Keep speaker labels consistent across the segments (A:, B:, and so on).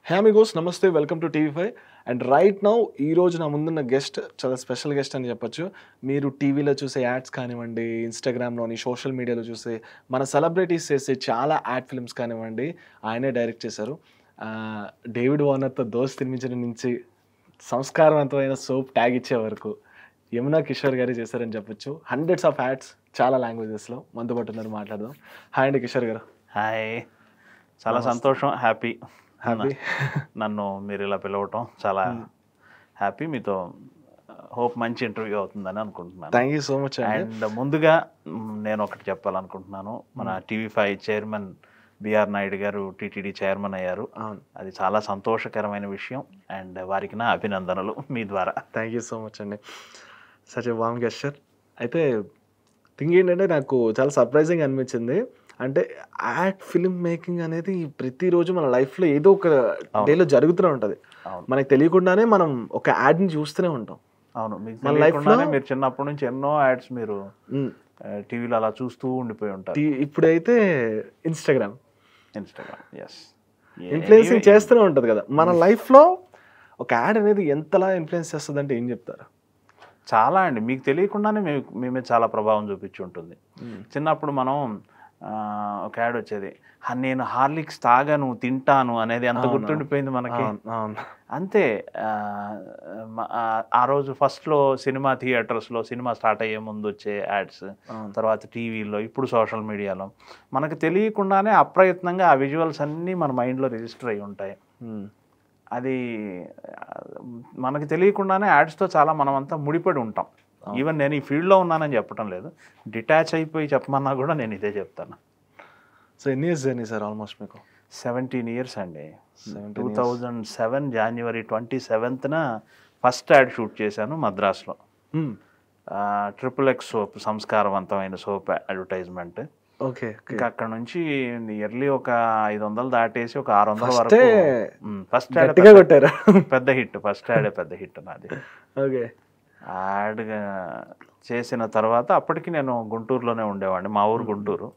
A: హే Amigos నమస్తే welcome to TV5 and right now ఈ రోజు నా ముందున్న గెస్ట్ చాలా స్పెషల్ గెస్ట్ అని చెప్పొచ్చు. మీరు టీవీలో చూసే యాడ్స్ కానివ్వండి, ఇన్స్టాగ్రామ్లోని సోషల్ మీడియాలో చూసే మన సెలబ్రిటీస్ చేసే చాలా యాడ్ ఫిల్మ్స్ కానివ్వండి, ఆయనే డైరెక్ట్ చేశారు. డేవిడ్ వార్నర్తో దోస్త్ తినిపించడం నుంచి సంస్కారవంతమైన సోప్ ట్యాగ్ ఇచ్చే వరకు యమునా కిషోర్ గారు చేశారని చెప్పొచ్చు. హండ్రెడ్స్ ఆఫ్ యాడ్స్ చాలా లాంగ్వేజెస్లో మనతో పాటు ఉన్నారు, మాట్లాడదాం. హాయ్ అండి కిషోర్ గారు.
B: హాయ్, చాలా సంతోషం, హ్యాపీ
A: హ్యాపీ
B: నన్ను మీరు ఇలా పిలవటం చాలా హ్యాపీ. మీతో హోప్ మంచి ఇంటర్వ్యూ అవుతుందని అనుకుంటున్నాను.
A: Thank you so much.
B: And ముందుగా నేను ఒకటి చెప్పాలనుకుంటున్నాను. మన టీవీ5 చైర్మన్ బిఆర్ నాయుడు గారు టీటీడీ చైర్మన్ అయ్యారు. అది చాలా సంతోషకరమైన విషయం అండ్ వారికి నా అభినందనలు మీ ద్వారా.
A: థ్యాంక్ యూ సో మచ్ అండి. Such a warm gesture. అయితే థింగ్ ఏంటంటే నాకు చాలా సర్ప్రైజింగ్ అనిపించింది. అంటే యాడ్ ఫిల్మ్ మేకింగ్ అనేది ప్రతిరోజు మన లైఫ్లో ఏదో ఒక డేలో జరుగుతూనే ఉంటుంది. మనకు తెలియకుండానే మనం ఒక యాడ్ని చూస్తూనే ఉంటాం.
B: అవును, మన లైఫ్లో మీరు చిన్నప్పటి నుంచి ఎన్నో యాడ్స్ మీరు టీవీలో అలా చూస్తూ ఉండిపోయి ఉంటారు.
A: ఇప్పుడైతే ఇన్స్టాగ్రామ్
B: ఎస్
A: ఇన్ఫ్లుయెన్సింగ్ చేస్తూనే ఉంటుంది కదా మన లైఫ్లో. ఒక యాడ్ అనేది ఎంతలా ఇన్ఫ్లుయెన్స్ చేస్తుంది అంటే ఏం చెప్తారు?
B: చాలా అండి, మీకు తెలియకుండానే మీ మీద చాలా ప్రభావం చూపించి ఉంటుంది. చిన్నప్పుడు మనం ఒక యాడ్ వచ్చేది, నేను హార్లిక్స్ తాగాను తింటాను అనేది ఎంత గుర్తుండిపోయింది మనకి. అంతే, ఆ రోజు ఫస్ట్లో సినిమా థియేటర్స్లో సినిమా స్టార్ట్ అయ్యే ముందు వచ్చే యాడ్స్, తర్వాత టీవీలో, ఇప్పుడు సోషల్ మీడియాలో మనకు తెలియకుండానే అప్రయత్నంగా ఆ విజువల్స్ అన్నీ మన మైండ్లో రిజిస్టర్ అయి ఉంటాయి. అది మనకి తెలియకుండానే యాడ్స్తో చాలా మనం అంతా ముడిపడి ఉంటాం. ఈవెన్ నేను ఈ ఫీల్డ్లో ఉన్నానని చెప్పడం లేదు, డిటాచ్ అయిపోయి చెప్పమన్నా కూడా నేను ఇదే చెప్తాను.
A: సో ఎన్ని ఇయర్స్ జర్నీ సార్? ఆల్మోస్ట్ మీకు
B: 17 years అండి. 2007 January 27th first ad shoot చేశాను మద్రాస్లో. XXX సోప్, సంస్కారవంతమైన సోప్ అడ్వర్టైజ్మెంట్.
A: ఓకే.
B: ఇంకా అక్కడ నుంచి నియర్లీ ఒక 500 దాటేసి ఒక 600 వరకు ఫస్ట్ యాడ్
A: కొట్టారు.
B: పెద్ద హిట్, ఫస్ట్ యాడే పెద్ద హిట్ నాది.
A: ఓకే.
B: యాడ్ చేసిన తర్వాత అప్పటికి నేను గుంటూరులోనే ఉండేవాడిని, మా ఊరు గుంటూరు.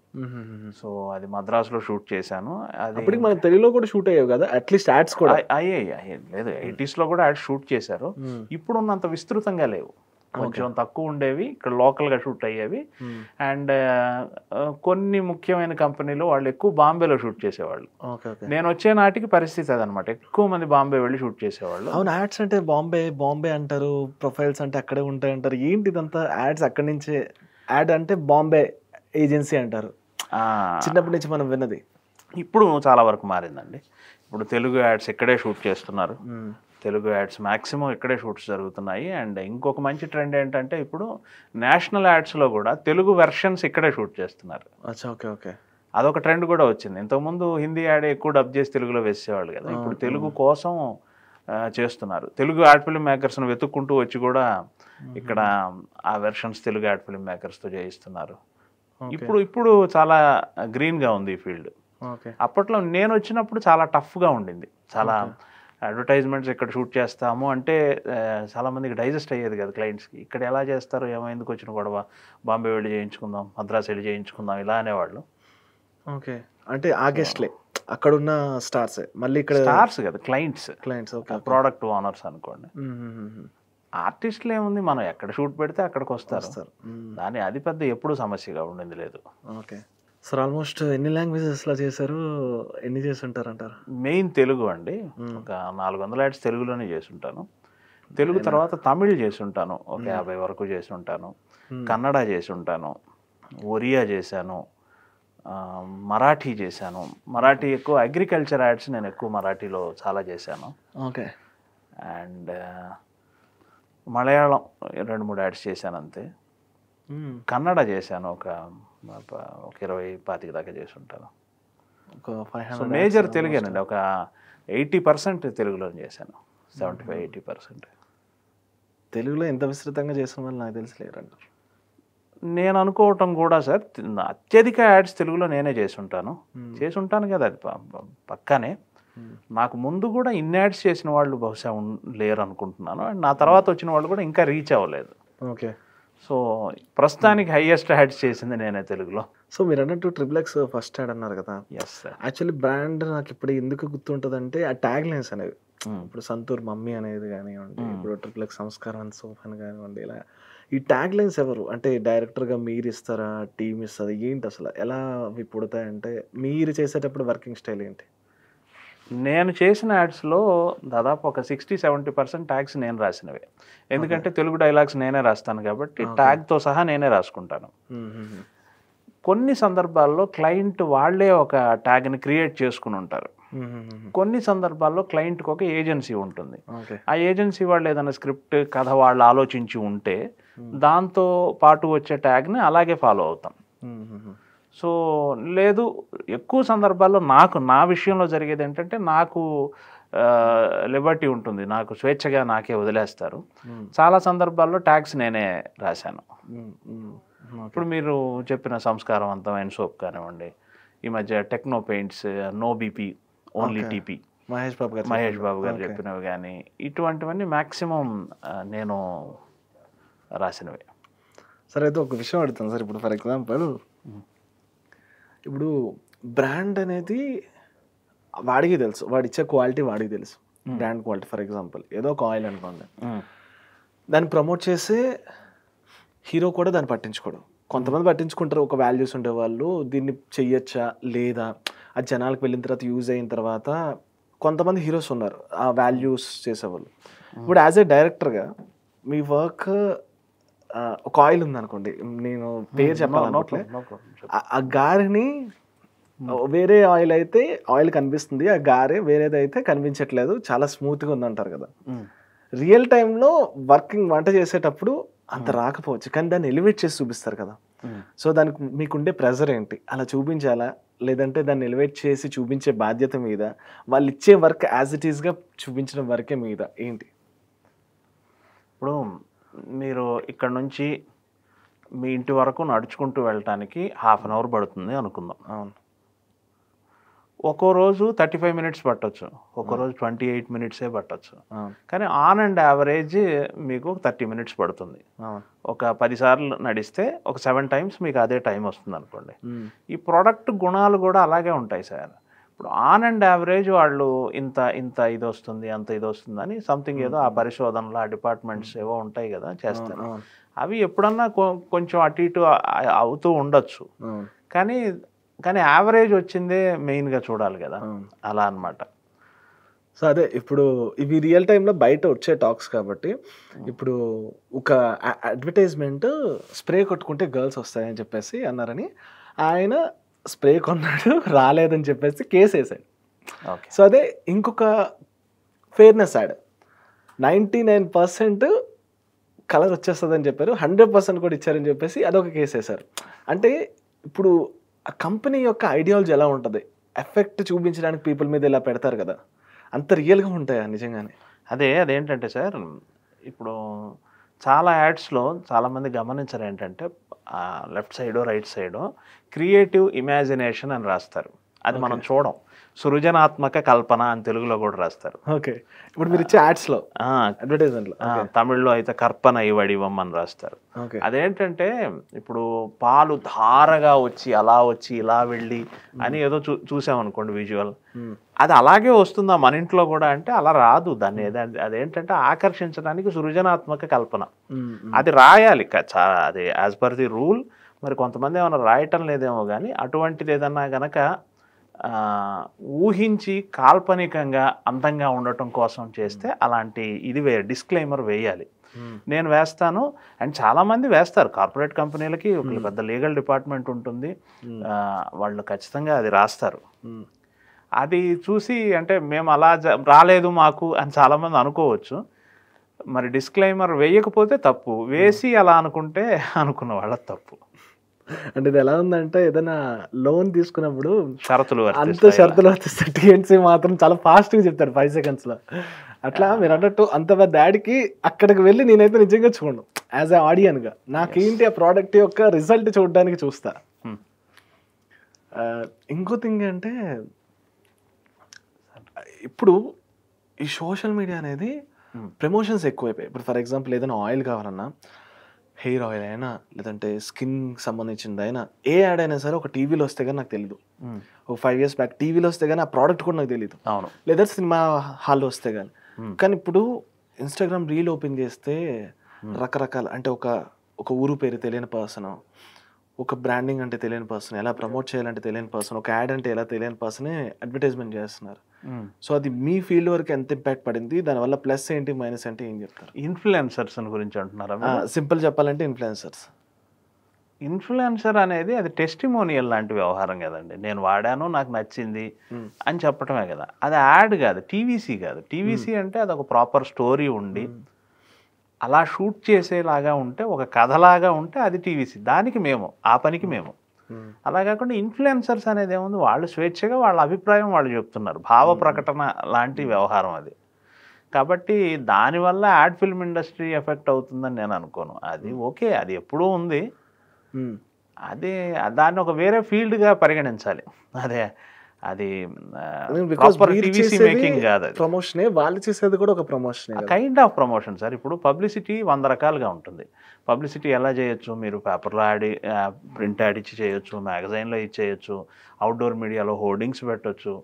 B: సో అది మద్రాసులో షూట్ చేశాను. అది
A: మన తెలుగులో కూడా షూట్ అయ్యావు కదా, అట్లీస్ట్ యాడ్స్ కూడా
B: అయ్యాయి. లేదు, 80s లో కూడా యాడ్ షూట్ చేశారు. ఇప్పుడు ఉన్నంత విస్తృతంగా లేవు, కొంచెం తక్కువ ఉండేవి, ఇక్కడ లోకల్గా షూట్ అయ్యేవి. అండ్ కొన్ని ముఖ్యమైన కంపెనీలు వాళ్ళు ఎక్కువ బాంబేలో షూట్ చేసేవాళ్ళు. నేను వచ్చే నాటికి పరిస్థితి అదనమాట, ఎక్కువ మంది బాంబే వెళ్ళి షూట్ చేసేవాళ్ళు.
A: అవును, యాడ్స్ అంటే బాంబే అంటారు, ప్రొఫైల్స్ అంటే అక్కడే ఉంటాయి అంటారు. ఏంటి ఇదంతా? యాడ్స్ అక్కడి నుంచే, యాడ్ అంటే బాంబే ఏజెన్సీ అంటారు చిన్నప్పటి నుంచి మనం విన్నది.
B: ఇప్పుడు చాలా వరకు మారిందండి. ఇప్పుడు తెలుగు యాడ్స్ ఇక్కడే షూట్ చేస్తున్నారు, తెలుగు యాడ్స్ మ్యాక్సిమం ఇక్కడే షూట్స్ జరుగుతున్నాయి. అండ్ ఇంకొక మంచి ట్రెండ్ ఏంటంటే ఇప్పుడు నేషనల్ యాడ్స్లో కూడా తెలుగు వెర్షన్స్ ఇక్కడే షూట్ చేస్తున్నారు.
A: Okay okay.
B: అదొక ట్రెండ్ కూడా వచ్చింది. ఇంతకుముందు హిందీ యాడ్ ఎక్కువ డబ్ చేసి తెలుగులో వేసేవాళ్ళు కదా, ఇప్పుడు తెలుగు కోసం చేస్తున్నారు. తెలుగు యాడ్ ఫిల్మ్ మేకర్స్ని వెతుక్కుంటూ వచ్చి కూడా ఇక్కడ ఆ వెర్షన్స్ తెలుగు యాడ్ ఫిల్మ్ మేకర్స్తో చేయిస్తున్నారు. ఇప్పుడు చాలా గ్రీన్గా ఉంది ఈ ఫీల్డ్. అప్పట్లో నేను వచ్చినప్పుడు చాలా టఫ్గా ఉండింది. చాలా అడ్వర్టైజ్మెంట్స్ ఇక్కడ షూట్ చేస్తాము అంటే చాలామందికి డైజెస్ట్ అయ్యేది కదా క్లయింట్స్కి. ఇక్కడ ఎలా చేస్తారు, ఎందుకు వచ్చిన గొడవ, బాంబే వెళ్ళి చేయించుకుందాం, మద్రాస్ వెళ్ళి చేయించుకుందాం ఇలా అనేవాళ్ళు.
A: ఓకే, అంటే ఆగస్ట్లే అక్కడున్న స్టార్స్, మళ్ళీ ఇక్కడ
B: స్టార్స్ కదా, క్లయింట్స్. ప్రోడక్ట్ ఓనర్స్ అనుకోండి. ఆర్టిస్టులు ఏముంది, మనం ఎక్కడ షూట్ పెడితే అక్కడికి వస్తారు. దాని అది పెద్ద ఎప్పుడు సమస్యగా ఉండింది లేదు.
A: ఓకే సార్, ఆల్మోస్ట్ ఎన్ని లాంగ్వేజెస్లో చేశారు, ఎన్ని చేసి ఉంటారు అంటారు?
B: మెయిన్ తెలుగు అండి, ఒక 400 యాడ్స్ తెలుగులోనే చేసి ఉంటాను. తెలుగు తర్వాత తమిళ్ చేసి ఉంటాను, ఒక 50 వరకు చేసి ఉంటాను. కన్నడ చేసి ఉంటాను, ఒరియా చేశాను, మరాఠీ చేశాను. మరాఠీ ఎక్కువ అగ్రికల్చర్ యాడ్స్ నేను ఎక్కువ మరాఠీలో చాలా చేశాను.
A: ఓకే.
B: అండ్ మలయాళం 2-3 యాడ్స్ చేశాను అంతే. కన్నడ చేశాను ఒక 20-25 దాకా చేసి ఉంటాను. మేజర్ తెలుగేనండి, ఒక 80% తెలుగులో చేశాను, 75-80%.
A: తెలుగులో ఎంత విస్తృతంగా చేసిన వాళ్ళు నాకు తెలిసిలేరంటారు.
B: నేను అనుకోవటం కూడా సార్, అత్యధిక యాడ్స్ తెలుగులో నేనే చేసి ఉంటాను కదా, అది పక్కానే. నాకు ముందు కూడా ఇన్ని యాడ్స్ చేసిన వాళ్ళు బహుశా లేరు అనుకుంటున్నాను. అండ్ నా తర్వాత వచ్చిన వాళ్ళు కూడా ఇంకా రీచ్ అవ్వలేదు.
A: ఓకే.
B: సో ప్రస్తుతానికి హైయెస్ట్ యాడ్స్ చేసింది నేనే తెలుగులో.
A: సో మీరు అన్నట్టు ట్రిపుల్ ఎక్స్ ఫస్ట్ యాడ్ అన్నారు కదా,
B: ఎస్ సార్.
A: యాక్చువల్లీ బ్రాండ్ నాకు ఇప్పుడు ఎందుకు గుర్తుంటుందంటే ఆ ట్యాగ్ లైన్స్ అనేవి. ఇప్పుడు సంతూర్ మమ్మీ అనేది కానివ్వండి, ఇప్పుడు ట్రిపుల్ ఎక్స్ సంస్కారం అండ్ సోప్ అని కానివ్వండి, ఇలా ఈ ట్యాగ్ లైన్స్ ఎవరు అంటే డైరెక్టర్గా మీరు ఇస్తారా, టీమ్ ఇస్తుంది, ఏంటి అసలు ఎలా అవి పుడతాయంటే మీరు చేసేటప్పుడు వర్కింగ్ స్టైల్ ఏంటి?
B: నేను చేసిన యాడ్స్లో దాదాపు ఒక 60-70% ట్యాగ్స్ నేను రాసినవే. ఎందుకంటే తెలుగు డైలాగ్స్ నేనే రాస్తాను కాబట్టి ట్యాగ్తో సహా నేనే రాసుకుంటాను. కొన్ని సందర్భాల్లో క్లయింట్ వాళ్ళే ఒక ట్యాగ్ని క్రియేట్ చేసుకుని ఉంటారు. కొన్ని సందర్భాల్లో క్లయింట్కి ఒక ఏజెన్సీ ఉంటుంది. ఆ ఏజెన్సీ వాళ్ళు ఏదైనా స్క్రిప్ట్ కథ వాళ్ళు ఆలోచించి ఉంటే దాంతో పాటు వచ్చే ట్యాగ్ని అలాగే ఫాలో అవుతాం. సో లేదు, ఎక్కువ సందర్భాల్లో నా విషయంలో జరిగేది ఏంటంటే నాకు లిబర్టీ ఉంటుంది, నాకు స్వేచ్ఛగా నాకే వదిలేస్తారు. చాలా సందర్భాల్లో ట్యాగ్స్ నేనే రాశాను. ఇప్పుడు మీరు చెప్పిన సంస్కారవంతమైన సోప్ కానివ్వండి, ఈ మధ్య techno paints, no BP only TP Mahesh Babu garu చెప్పినవి కానీ ఇటువంటివన్నీ మ్యాక్సిమం నేను రాసినవి.
A: సరే అయితే ఒక విషయం అడుగుతాను సార్. ఇప్పుడు ఫర్ ఎగ్జాంపుల్ ఇప్పుడు బ్రాండ్ అనేది వాడికి తెలుసు, వాడి ఇచ్చే క్వాలిటీ వాడికి తెలుసు, బ్రాండ్ క్వాలిటీ. ఫర్ ఎగ్జాంపుల్ ఏదో ఒక ఆయిల్ అనుకోండి, దాన్ని ప్రమోట్ చేసే హీరో కూడా దాన్ని పట్టించుకోడు. కొంతమంది పట్టించుకుంటారు, ఒక వాల్యూస్ ఉండేవాళ్ళు దీన్ని చెయ్యొచ్చా లేదా, ఆ జనాలకు వెళ్ళిన తర్వాత యూజ్ అయిన తర్వాత కొంతమంది హీరోస్ ఉన్నారు ఆ వాల్యూస్ చేసేవాళ్ళు. ఇప్పుడు యాజ్ ఏ డైరెక్టర్గా మీ వర్క్ ఒక ఆయిల్ ఉందనుకోండి, నేను పేరు చెప్పాలనుకోవట్లే, ఆ గారెని వేరే ఆయిల్ అయితే ఆయిల్ కనిపిస్తుంది, ఆ గారె వేరేదైతే కనిపించట్లేదు, చాలా స్మూత్గా ఉందంటారు కదా. రియల్ టైంలో వంట చేసేటప్పుడు అంత రాకపోవచ్చు, కానీ దాన్ని ఎలివేట్ చేసి చూపిస్తారు కదా. సో దానికి మీకుండే ప్రెజర్ ఏంటి? అలా చూపించాలా, లేదంటే దాన్ని ఎలివేట్ చేసి చూపించే బాధ్యత మీద, వాళ్ళు ఇచ్చే వర్క్ యాజ్ ఇట్ ఈస్గా చూపించడం వరకే మీద ఏంటి?
B: ఇప్పుడు మీరు ఇక్కడ నుంచి మీ ఇంటి వరకు నడుచుకుంటూ వెళ్ళటానికి 1/2 అవర్ పడుతుంది అనుకుందాం.
A: అవును.
B: ఒక్కో రోజు 35 మినిట్స్ పట్టొచ్చు, ఒక్కో రోజు 28 మినిట్సే పట్టొచ్చు, కానీ ఆన్ అండ్ యావరేజ్ మీకు 30 మినిట్స్ పడుతుంది. ఒక 10 సార్లు నడిస్తే ఒక 7 టైమ్స్ మీకు అదే టైం వస్తుంది అనుకోండి. ఈ ప్రోడక్ట్ గుణాలు కూడా అలాగే ఉంటాయి సార్. ఇప్పుడు ఆన్ అండ్ యావరేజ్ వాళ్ళు ఇంత ఇంత ఇది వస్తుంది, అంత ఇది వస్తుంది అని సంథింగ్ ఏదో ఆ పరిశోధనలు, ఆ డిపార్ట్మెంట్స్ ఏవో ఉంటాయి కదా చేస్తారు. అవి ఎప్పుడన్నా కొంచెం అటు ఇటు అవుతూ ఉండొచ్చు, కానీ యావరేజ్ వచ్చిందే మెయిన్గా చూడాలి కదా, అలా అనమాట.
A: సో అదే ఇప్పుడు ఇవి రియల్ టైంలో బయట వచ్చే టాక్స్ కాబట్టి, ఇప్పుడు ఒక అడ్వర్టైజ్మెంట్ స్ప్రే కొట్టుకుంటే గర్ల్స్ వస్తాయని చెప్పేసి అన్నారని ఆయన స్ప్రే కొన్నాడు, రాలేదని చెప్పేసి కేసు వేసాడు. సో అదే ఇంకొక ఫెయిర్నెస్ యాడ్ 99% కలర్ వచ్చేస్తుందని చెప్పారు, 100% కూడా ఇచ్చారని చెప్పేసి అదొక కేసు వేశారు. అంటే ఇప్పుడు ఆ కంపెనీ యొక్క ఐడియాలజీ ఎలా ఉంటుంది, ఎఫెక్ట్ చూపించడానికి పీపుల్ మీద ఇలా పెడతారు కదా, అంత రియల్గా ఉంటాయా నిజంగానే?
B: అదేంటంటే సార్, ఇప్పుడు చాలా యాడ్స్లో చాలామంది గమనించరు ఏంటంటే లెఫ్ట్ సైడో రైట్ సైడో క్రియేటివ్ ఇమాజినేషన్ అని రాస్తారు, అది మనం చూడం. సృజనాత్మక కల్పన అని తెలుగులో కూడా రాస్తారు.
A: ఓకే. ఇప్పుడు మీరు ఇచ్చే యాడ్స్లో అడ్వర్టైజ్మెంట్లో
B: తమిళ్లో అయితే కర్పన ఇవడివం అని రాస్తారు. అదేంటంటే ఇప్పుడు పాలు ధారగా వచ్చి అలా వచ్చి ఇలా వెళ్ళి అని ఏదో చూసామనుకోండి విజువల్, అది అలాగే వస్తుందా మన ఇంట్లో కూడా అంటే అలా రాదు. దాన్ని అదేంటంటే ఆకర్షించడానికి సృజనాత్మక కల్పన, అది రాయాలి, అది యాజ్ పర్ ది రూల్. మరి కొంతమంది ఏమైనా రాయటం లేదేమో కానీ అటువంటిది ఏదన్నా గనక ఊహించి కాల్పనికంగా అందంగా ఉండటం కోసం చేస్తే అలాంటి ఇది డిస్క్లైమర్ వేయాలి. నేను వేస్తాను, అండ్ చాలామంది వేస్తారు. కార్పొరేట్ కంపెనీలకి ఒక పెద్ద లీగల్ డిపార్ట్మెంట్ ఉంటుంది, వాళ్ళు ఖచ్చితంగా అది రాస్తారు. అది చూసి అంటే మేము అలా రాలేదు మాకు అని చాలామంది అనుకోవచ్చు. మరి డిస్క్లైమర్ వేయకపోతే తప్పు, వేసి అలా అనుకుంటే అనుకున్న వాళ్ళ తప్పు.
A: అంటే ఇది ఎలా ఉందంటే ఏదైనా లోన్ తీసుకున్నప్పుడు
B: షరతులు
A: వర్తిస్తే టీఎన్సీ మాత్రం చాలా ఫాస్ట్గా చెప్తాడు 5 సెకండ్స్లో. అట్లా మీరు అన్నట్టు అంత పెద్ద యాడ్కి అక్కడికి వెళ్ళి నేనైతే నిజంగా చూడను, యాజ్ ఏ ఆడియన్గా నాకేంటి ఆ ప్రోడక్ట్ యొక్క రిజల్ట్ చూడడానికి చూస్తా. ఇంకో థింగ్ అంటే ఇప్పుడు ఈ సోషల్ మీడియా అనేది ప్రమోషన్స్ ఎక్కువైపోయాయి. ఇప్పుడు ఫర్ ఎగ్జాంపుల్ ఏదైనా ఆయిల్ కావాలన్నా హెయిర్ ఆయిల్ అయినా లేదంటే స్కిన్ సంబంధించింది అయినా ఏ యాడ్ అయినా సరే ఒక టీవీలో వస్తే కానీ నాకు తెలియదు. ఒక 5 years బ్యాక్ టీవీలో వస్తే కానీ ఆ ప్రోడక్ట్ కూడా నాకు తెలియదు,
B: అవును.
A: లేదా సినిమా హాల్లో వస్తే కానీ. కానీ ఇప్పుడు ఇన్స్టాగ్రామ్ రీల్ ఓపెన్ చేస్తే రకరకాల అంటే ఒక ఊరు పేరు తెలియని పర్సన్, ఒక బ్రాండింగ్ అంటే తెలియని పర్సన్, ఎలా ప్రమోట్ చేయాలంటే తెలియని పర్సన్, ఒక యాడ్ అంటే ఎలా తెలియని పర్సనే అడ్వర్టైజ్మెంట్ చేస్తున్నారు. సో అది మీ ఫీల్డ్ వరకు ఎంత ఇంపాక్ట్ పడింది, దానివల్ల ప్లస్ ఏంటి మైనస్ అంటే ఏం చెప్తారు?
B: ఇన్ఫ్లుయెన్సర్స్ గురించి అంటున్నారా?
A: సింపుల్ చెప్పాలంటే ఇన్ఫ్లుయెన్సర్స్.
B: ఇన్ఫ్లుయెన్సర్ అనేది అది టెస్టిమోనియల్ లాంటి వ్యవహారం కదండి. నేను వాడాను, నాకు నచ్చింది అని చెప్పటమే కదా, అది యాడ్ కాదు, టీవీసీ కాదు. టీవీసీ అంటే అది ఒక ప్రాపర్ స్టోరీ ఉండి అలా షూట్ చేసేలాగా ఉంటే, ఒక కథలాగా ఉంటే అది టీవీసీ. దానికి మేము ఆ పనికి మేము. అలా కాకుండా ఇన్ఫ్లుయెన్సర్స్ అనేది ఏముంది, వాళ్ళు స్వేచ్ఛగా వాళ్ళ అభిప్రాయం వాళ్ళు చెప్తున్నారు, భావ ప్రకటన లాంటి వ్యవహారం అది. కాబట్టి దానివల్ల యాడ్ ఫిల్మ్ ఇండస్ట్రీ ఎఫెక్ట్ అవుతుందని నేను అనుకోను. అది ఓకే, అది ఎప్పుడూ ఉంది, అదే దాన్ని ఒక వేరే ఫీల్డ్గా పరిగణించాలి. అదే అది టీవీసీ మేకింగ్ కాదు,
A: ప్రమోషన్. వాళ్ళు చేసేది కూడా ఒక promotion,
B: kind of promotion sir. ఇప్పుడు పబ్లిసిటీ 100 రకాలుగా ఉంటుంది. పబ్లిసిటీ ఎలా చేయొచ్చు, మీరు పేపర్లో యాడ్, ప్రింట్ యాడ్ ఇచ్చి చేయొచ్చు, మ్యాగజైన్లో ఇచ్చి చేయొచ్చు, అవుట్డోర్ మీడియాలో హోర్డింగ్స్ పెట్టవచ్చు,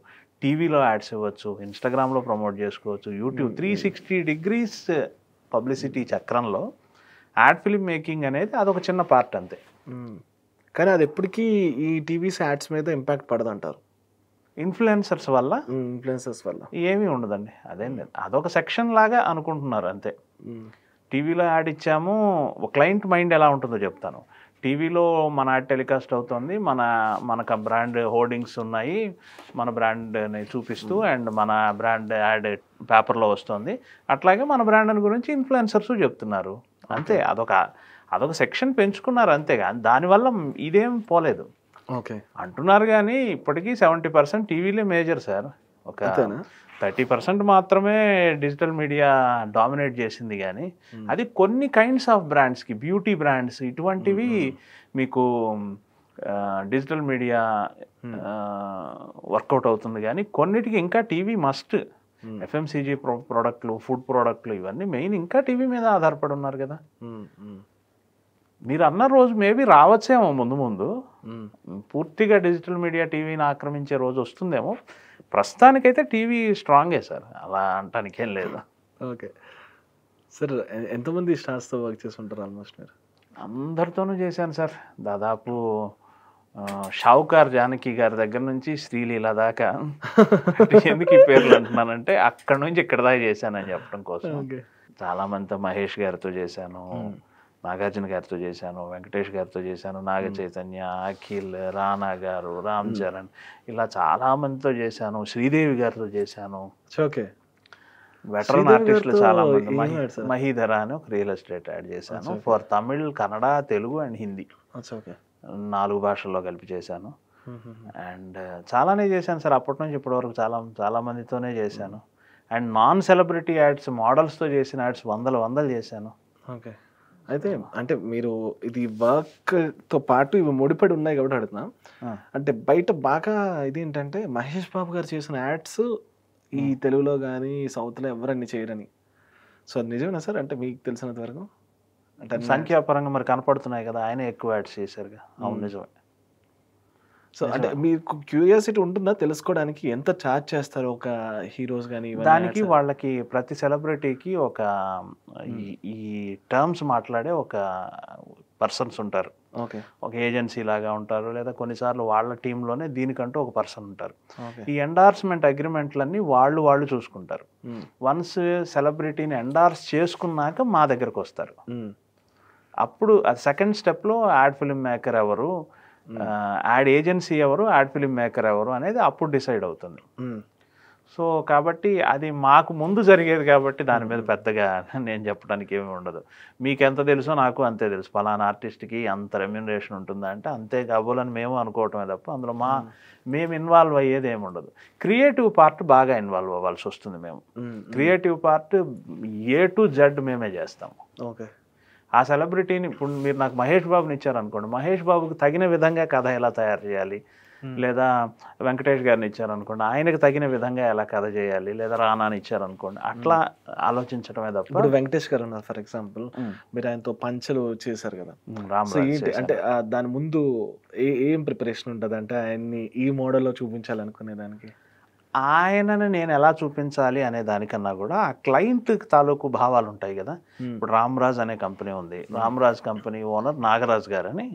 B: టీవీలో యాడ్స్ ఇవ్వచ్చు, ఇన్స్టాగ్రామ్లో ప్రమోట్ చేసుకోవచ్చు, యూట్యూబ్ 360 degrees పబ్లిసిటీ చక్రంలో యాడ్ ఫిల్మ్ మేకింగ్ అనేది అదొక చిన్న పార్ట్ అంతే.
A: కానీ అది ఎప్పటికీ ఈ టీవీస్ యాడ్స్ మీద ఇంపాక్ట్ పడదంటారు.
B: ఇన్ఫ్లుయెన్సర్స్ వల్ల ఏమీ ఉండదండి, అదేం లేదు, అదొక సెక్షన్ లాగా అనుకుంటున్నారు అంతే. టీవీలో యాడ్ ఇచ్చాము, క్లయింట్ మైండ్ ఎలా ఉంటుందో చెప్తాను. టీవీలో మన యాడ్ టెలికాస్ట్ అవుతుంది, మనకు బ్రాండ్ హోర్డింగ్స్ ఉన్నాయి, మన బ్రాండ్ని చూపిస్తూ, అండ్ మన బ్రాండ్ యాడ్ పేపర్లో వస్తుంది, అట్లాగే మన బ్రాండ్ గురించి ఇన్ఫ్లుయెన్సర్స్ చెప్తున్నారు అంతే. అదొక సెక్షన్ పెంచుకున్నారు అంతే, కానీ దానివల్ల ఇదేం పోలేదు.
A: ఓకే
B: అంటున్నారు, కానీ ఇప్పటికీ 70% టీవీలే మేజర్ సార్. ఒక 30% మాత్రమే డిజిటల్ మీడియా డామినేట్ చేసింది. కానీ అది కొన్ని కైండ్స్ ఆఫ్ బ్రాండ్స్కి, బ్యూటీ బ్రాండ్స్ ఇటువంటివి మీకు డిజిటల్ మీడియా వర్కౌట్ అవుతుంది. కానీ కొన్నిటికి ఇంకా టీవీ మస్ట్. ఎఫ్ఎంసీజీ ప్రోడక్ట్లు, ఫుడ్ ప్రోడక్ట్లు, ఇవన్నీ మెయిన్ ఇంకా టీవీ మీద ఆధారపడి ఉన్నారు కదా. మీరు అన్న రోజు మేబీ రావచ్చేమో, ముందు పూర్తిగా డిజిటల్ మీడియా టీవీని ఆక్రమించే రోజు వస్తుందేమో. ప్రస్తుతానికైతే టీవీ స్ట్రాంగే సార్, అలా అంటానికి ఏం లేదు.
A: ఓకే సార్, ఎంతమంది స్టార్స్తో వర్క్ చేసి ఉంటారు ఆల్మోస్ట్ మీరు?
B: అందరితోనూ చేశాను సార్, దాదాపు షావుకార్ జానకి గారి దగ్గర నుంచి శ్రీలీల దాకా. ఎందుకు ఈ పేర్లు అంటున్నానంటే, అక్కడ నుంచి ఇక్కడ దాకా చేశానని చెప్పడం కోసం. చాలామందితో మహేష్ గారితో చేశాను, నాగార్జున గారితో చేశాను, వెంకటేష్ గారితో చేశాను, నాగ చైతన్య, అఖిల్, రానా గారు, రామ్ చరణ్, ఇలా చాలామందితో చేశాను. శ్రీదేవి గారితో చేశాను.
A: ఓకే,
B: వెటరన్ ఆర్టిస్టులు చాలా మంది. మహీధర అని ఒక రియల్ ఎస్టేట్ యాడ్ చేశాను ఫర్ తమిళ్, కన్నడ, తెలుగు అండ్ హిందీ, 4 భాషల్లో కలిపి చేశాను. అండ్ చాలానే చేశాను సార్, అప్పటి నుంచి ఇప్పటి వరకు చాలా మందితోనే చేశాను. అండ్ నాన్ సెలబ్రిటీ యాడ్స్, మోడల్స్తో చేసిన యాడ్స్ వందలు చేశాను.
A: ఓకే, అయితే అంటే మీరు ఇది వర్క్తో పాటు ఇవి ముడిపడి ఉన్నాయి కాబట్టి అడుగుతున్నా. అంటే బయట బాగా ఇది ఏంటంటే, మహేష్ బాబు గారు చేసిన యాడ్స్ ఈ తెలుగులో కానీ సౌత్లో ఎవరన్నీ చేయరని. సో అది నిజమేనా సార్? అంటే మీకు తెలిసినంత వరకు
B: అంటే సంఖ్యాపరంగా మరి కనపడుతున్నాయి కదా, ఆయన ఎక్కువ యాడ్స్ చేశారుగా. అవును, నిజమే.
A: సో అంటే మీకు క్యూరియాసిటీ ఉంటుందా తెలుసుకోవడానికి, ఎంత ఛార్జ్ చేస్తారు ఒక హీరోస్ కానీ?
B: దానికి వాళ్ళకి ప్రతి సెలబ్రిటీకి ఒక ఈ టర్మ్స్ మాట్లాడే ఒక పర్సన్స్ ఉంటారు.
A: ఓకే, ఒక
B: ఏజెన్సీ లాగా ఉంటారు, లేదా కొన్నిసార్లు వాళ్ళ టీంలోనే దీనికంటూ ఒక పర్సన్ ఉంటారు. ఈ ఎండార్స్మెంట్ అగ్రిమెంట్లన్నీ వాళ్ళు చూసుకుంటారు. వన్స్ సెలబ్రిటీని ఎండార్స్ చేసుకున్నాక మా దగ్గరకు వస్తారు. అప్పుడు అది సెకండ్ స్టెప్లో యాడ్ ఫిల్మ్ మేకర్ ఎవరు, యాడ్ ఏజెన్సీ ఎవరు, యాడ్ ఫిల్మ్ మేకర్ ఎవరు అనేది అప్పుడు డిసైడ్ అవుతుంది. సో కాబట్టి అది మాకు ముందు జరిగేది కాబట్టి దాని మీద పెద్దగా నేను చెప్పడానికి ఏమీ ఉండదు. మీకు ఎంత తెలుసో నాకు అంతే తెలుసు. ఫలానా ఆర్టిస్ట్కి అంత రెమ్యూనరేషన్ ఉంటుందా అంటే అంతే కాబోలని మేము అనుకోవటమే తప్ప అందులో మేము ఇన్వాల్వ్ అయ్యేది ఏమి ఉండదు. క్రియేటివ్ పార్ట్ బాగా ఇన్వాల్వ్ అవ్వాల్సి వస్తుంది. మేము creative part A to Z మేమే చేస్తాము.
A: ఓకే,
B: ఆ సెలబ్రిటీని ఇప్పుడు మీరు నాకు మహేష్ బాబుని ఇచ్చారనుకోండి, మహేష్ బాబుకి తగిన విధంగా కథ ఎలా తయారు చేయాలి, లేదా వెంకటేష్ గారిని ఇచ్చారనుకోండి, ఆయనకు తగిన విధంగా ఎలా కథ చేయాలి, లేదా రానాని ఇచ్చారనుకోండి, అట్లా ఆలోచించడమే తప్ప.
A: ఇప్పుడు వెంకటేష్ గారు ఉన్నారు ఫర్ ఎగ్జాంపుల్, మీరు ఆయనతో పంచలు చేశారు కదా, సో ఏంటి అంటే దాని ముందు ఏం ప్రిపరేషన్ ఉంటుంది అంటే ఆయన్ని ఈ మోడల్లో చూపించాలనుకునే దానికి?
B: ఆయనని నేను ఎలా చూపించాలి అనే దానికన్నా కూడా ఆ క్లయింట్ తాలూకు భావాలు ఉంటాయి కదా. ఇప్పుడు రామ్రాజ్ అనే కంపెనీ ఉంది, రామ్రాజ్ కంపెనీ ఓనర్ నాగరాజ్ గారు అని,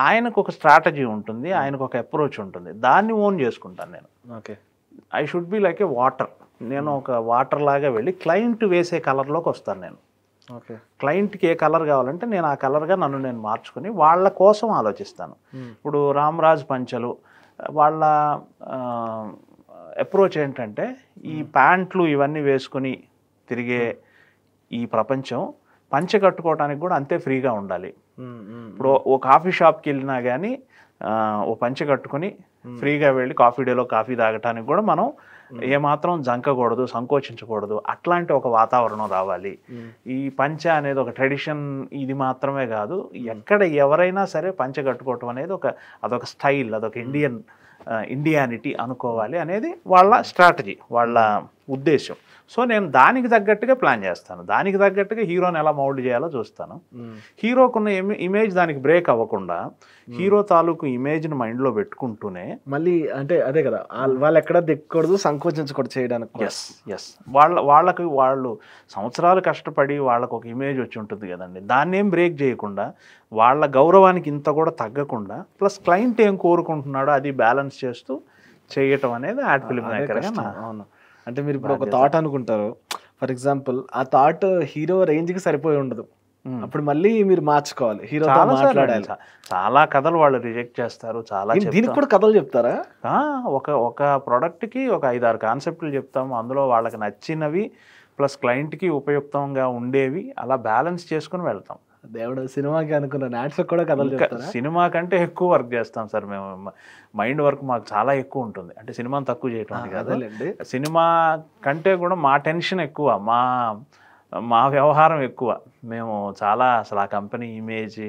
B: ఆయనకు ఒక స్ట్రాటజీ ఉంటుంది, ఆయనకు ఒక అప్రోచ్ ఉంటుంది, దాన్ని ఓన్ చేసుకుంటాను నేను.
A: Okay,
B: I should be like A water. నేను ఒక వాటర్ లాగా వెళ్ళి క్లయింట్ వేసే కలర్లోకి వస్తాను నేను.
A: ఓకే,
B: క్లయింట్కి ఏ కలర్ కావాలంటే నేను ఆ కలర్గా నన్ను నేను మార్చుకుని వాళ్ళ కోసం ఆలోచిస్తాను. ఇప్పుడు రామ్రాజ్ పంచలు వాళ్ళ అప్రోచ్ ఏంటంటే, ఈ ప్యాంట్లు ఇవన్నీ వేసుకుని తిరిగే ఈ ప్రపంచం పంచె కట్టుకోవడానికి కూడా అంతే ఫ్రీగా ఉండాలి. ఇప్పుడు ఓ కాఫీ షాప్కి వెళ్ళినా కానీ ఓ పంచె కట్టుకుని ఫ్రీగా వెళ్ళి కాఫీ డేలో కాఫీ తాగటానికి కూడా మనం ఏమాత్రం జంకకూడదు, సంకోచించకూడదు. అట్లాంటి ఒక వాతావరణం రావాలి. ఈ పంచె అనేది ఒక ట్రెడిషన్, ఇది మాత్రమే కాదు, ఎక్కడ ఎవరైనా సరే పంచె కట్టుకోవటం అనేది అదొక స్టైల్, అదొక ఇండియానిటీ అనుకోవాలి అనేది వాళ్ళ స్ట్రాటజీ, వాళ్ళ ఉద్దేశం. సో నేను దానికి తగ్గట్టుగా ప్లాన్ చేస్తాను, దానికి తగ్గట్టుగా హీరోని ఎలా మౌల్డ్ చేయాలో చూస్తాను. హీరోకున్న ఇమేజ్ దానికి బ్రేక్ అవ్వకుండా హీరో తాలూకు ఇమేజ్ని మైండ్లో పెట్టుకుంటూనే
A: మళ్ళీ అంటే అదే కదా, వాళ్ళు ఎక్కడ దిక్కకూడదు, సంకోచించకూడదు చేయడానికి.
B: ఎస్ వాళ్ళు సంవత్సరాలు కష్టపడి వాళ్ళకు ఒక ఇమేజ్ వచ్చి ఉంటుంది కదండి, దాన్ని ఏం బ్రేక్ చేయకుండా, వాళ్ళ గౌరవానికి ఇంత కూడా తగ్గకుండా, ప్లస్ క్లయింట్ ఏం కోరుకుంటున్నాడో అది బ్యాలెన్స్ చేస్తూ చేయటం అనేది యాడ్ ఫిల్మ్ మేకర్గా.
A: అవును, అంటే మీరు ఇప్పుడు ఒక థాట్ అనుకుంటారు ఫర్ ఎగ్జాంపుల్, ఆ థాట్ హీరో రేంజ్కి సరిపోయి ఉండదు, అప్పుడు మళ్ళీ మీరు మార్చుకోవాలి, హీరోతో మాట్లాడాలి.
B: చాలా కథలు వాళ్ళు రిజెక్ట్ చేస్తారు, చాలా.
A: దీనికి కూడా కథలు చెప్తారా?
B: ఒక ప్రోడక్ట్కి ఒక 5-6 కాన్సెప్ట్లు చెప్తాము, అందులో వాళ్ళకి నచ్చినవి ప్లస్ క్లయింట్కి ఉపయుక్తంగా ఉండేవి, అలా బ్యాలెన్స్ చేసుకుని వెళ్తాం.
A: దేవుడు, సినిమాకి అనుకున్నాను, యాడ్స్ కూడా కథలు చెప్తారా?
B: సినిమా కంటే ఎక్కువ వర్క్ చేస్తాం సార్ మేము, మైండ్ వర్క్ మాకు చాలా ఎక్కువ ఉంటుంది. అంటే సినిమాని తక్కువ చేయటం కాదు, సినిమా కంటే కూడా మా టెన్షన్ ఎక్కువ, మా వ్యవహారం ఎక్కువ. మేము చాలా అసలు ఆ కంపెనీ ఇమేజ్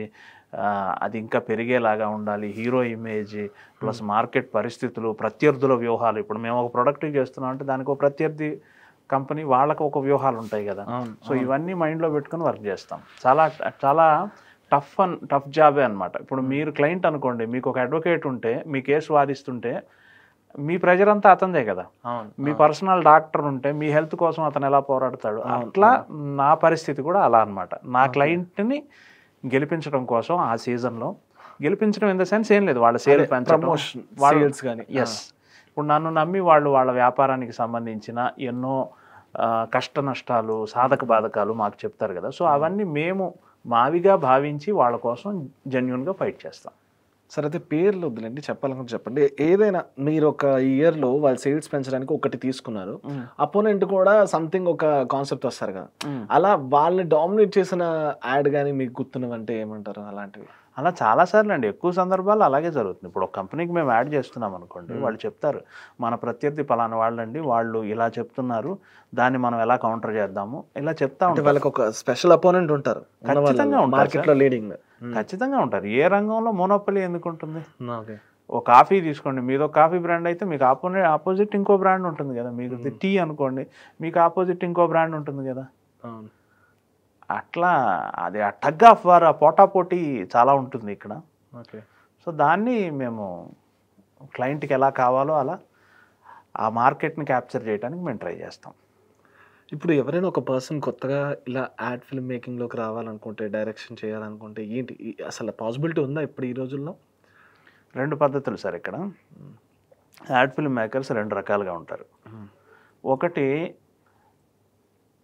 B: అది ఇంకా పెరిగేలాగా ఉండాలి, హీరో ఇమేజ్ ప్లస్ మార్కెట్ పరిస్థితులు, ప్రత్యర్థుల వ్యూహాలు. ఇప్పుడు మేము ఒక ప్రోడక్ట్ చేస్తున్నాం అంటే దానికి ఒక ప్రత్యర్థి కంపెనీ, వాళ్ళకు ఒక వ్యూహాలు ఉంటాయి కదా. సో ఇవన్నీ మైండ్లో పెట్టుకుని వర్క్ చేస్తాం. చాలా చాలా టఫ్ జాబే అనమాట. ఇప్పుడు మీరు క్లయింట్ అనుకోండి, మీకు ఒక అడ్వకేట్ ఉంటే, మీ కేసు వాదిస్తుంటే మీ ప్రెజర్ అంతా అతనిదే కదా. మీ పర్సనల్ డాక్టర్ ఉంటే మీ హెల్త్ కోసం అతను ఎలా పోరాడతాడు, అట్లా నా పరిస్థితి కూడా అలా అనమాట. నా క్లయింట్ని గెలిపించడం కోసం ఆ సీజన్లో గెలిపించడం ఇన్ ద సెన్స్ ఏం లేదు, వాళ్ళ సేల్ పెంచడం, ఎస్. ఇప్పుడు నన్ను నమ్మి వాళ్ళు వాళ్ళ వ్యాపారానికి సంబంధించిన ఎన్నో కష్ట నష్టాలు, సాధక బాధకాలు మాకు చెప్తారు కదా. సో అవన్నీ మేము మావిగా భావించి వాళ్ళ కోసం జెన్యున్గా ఫైట్ చేస్తాం.
A: సరే, అయితే పేర్లు వద్దులేండి, చెప్పాలనుకుంటే చెప్పండి. ఏదైనా మీరు ఒక ఇయర్లో వాళ్ళు సేల్స్ పెంచడానికి ఒకటి తీసుకున్నారు, అపోనెంట్ కూడా సంథింగ్ ఒక కాన్సెప్ట్ వస్తారు కదా, అలా వాళ్ళని డామినేట్ చేసిన యాడ్ కానీ మీకు గుర్తున్నవంటే ఏమంటారు? అలాంటివి
B: అలా చాలాసార్లు అండి, ఎక్కువ సందర్భాలు అలాగే జరుగుతుంది. ఇప్పుడు ఒక కంపెనీకి మేము యాడ్ చేస్తున్నాం అనుకోండి, వాళ్ళు చెప్తారు మన ప్రత్యర్థి పలానా వాళ్ళండి, వాళ్ళు ఇలా చెప్తున్నారు, దాన్ని మనం ఎలా కౌంటర్ చేద్దాము, ఇలా చెప్తా ఉంటారు.
A: వాళ్ళకి ఒక స్పెషల్ అపోనెంట్ ఉంటారు,
B: ఖచ్చితంగా
A: మార్కెట్లో లీడింగ్,
B: ఖచ్చితంగా ఉంటారు. ఏ రంగంలో మోనోపలి ఎందుకు ఉంటుంది? ఓ కాఫీ తీసుకోండి, మీదో కాఫీ బ్రాండ్ అయితే మీకు ఆపోజిట్ ఇంకో బ్రాండ్ ఉంటుంది కదా. మీకు టీ అనుకోండి, మీకు ఆపోజిట్ ఇంకో బ్రాండ్ ఉంటుంది కదా. అట్లా అది ఆ టగ్ ఆఫ్ వార్, ఆ పోటాపోటీ చాలా ఉంటుంది ఇక్కడ.
A: ఓకే,
B: సో దాన్ని మేము క్లయింట్కి ఎలా కావాలో అలా ఆ మార్కెట్ని క్యాప్చర్ చేయడానికి మేము ట్రై చేస్తాం.
A: ఇప్పుడు ఎవరైనా ఒక పర్సన్ కొత్తగా ఇలా యాడ్ ఫిల్మ్ మేకింగ్లోకి రావాలనుకుంటే, డైరెక్షన్ చేయాలనుకుంటే ఏంటి అసలు పాసిబిలిటీ ఉందా ఇప్పుడు ఈ రోజుల్లో?
B: 2 పద్ధతులు సార్ ఇక్కడ. యాడ్ ఫిల్మ్ మేకర్స్ 2 రకాలుగా ఉంటారు. ఒకటి,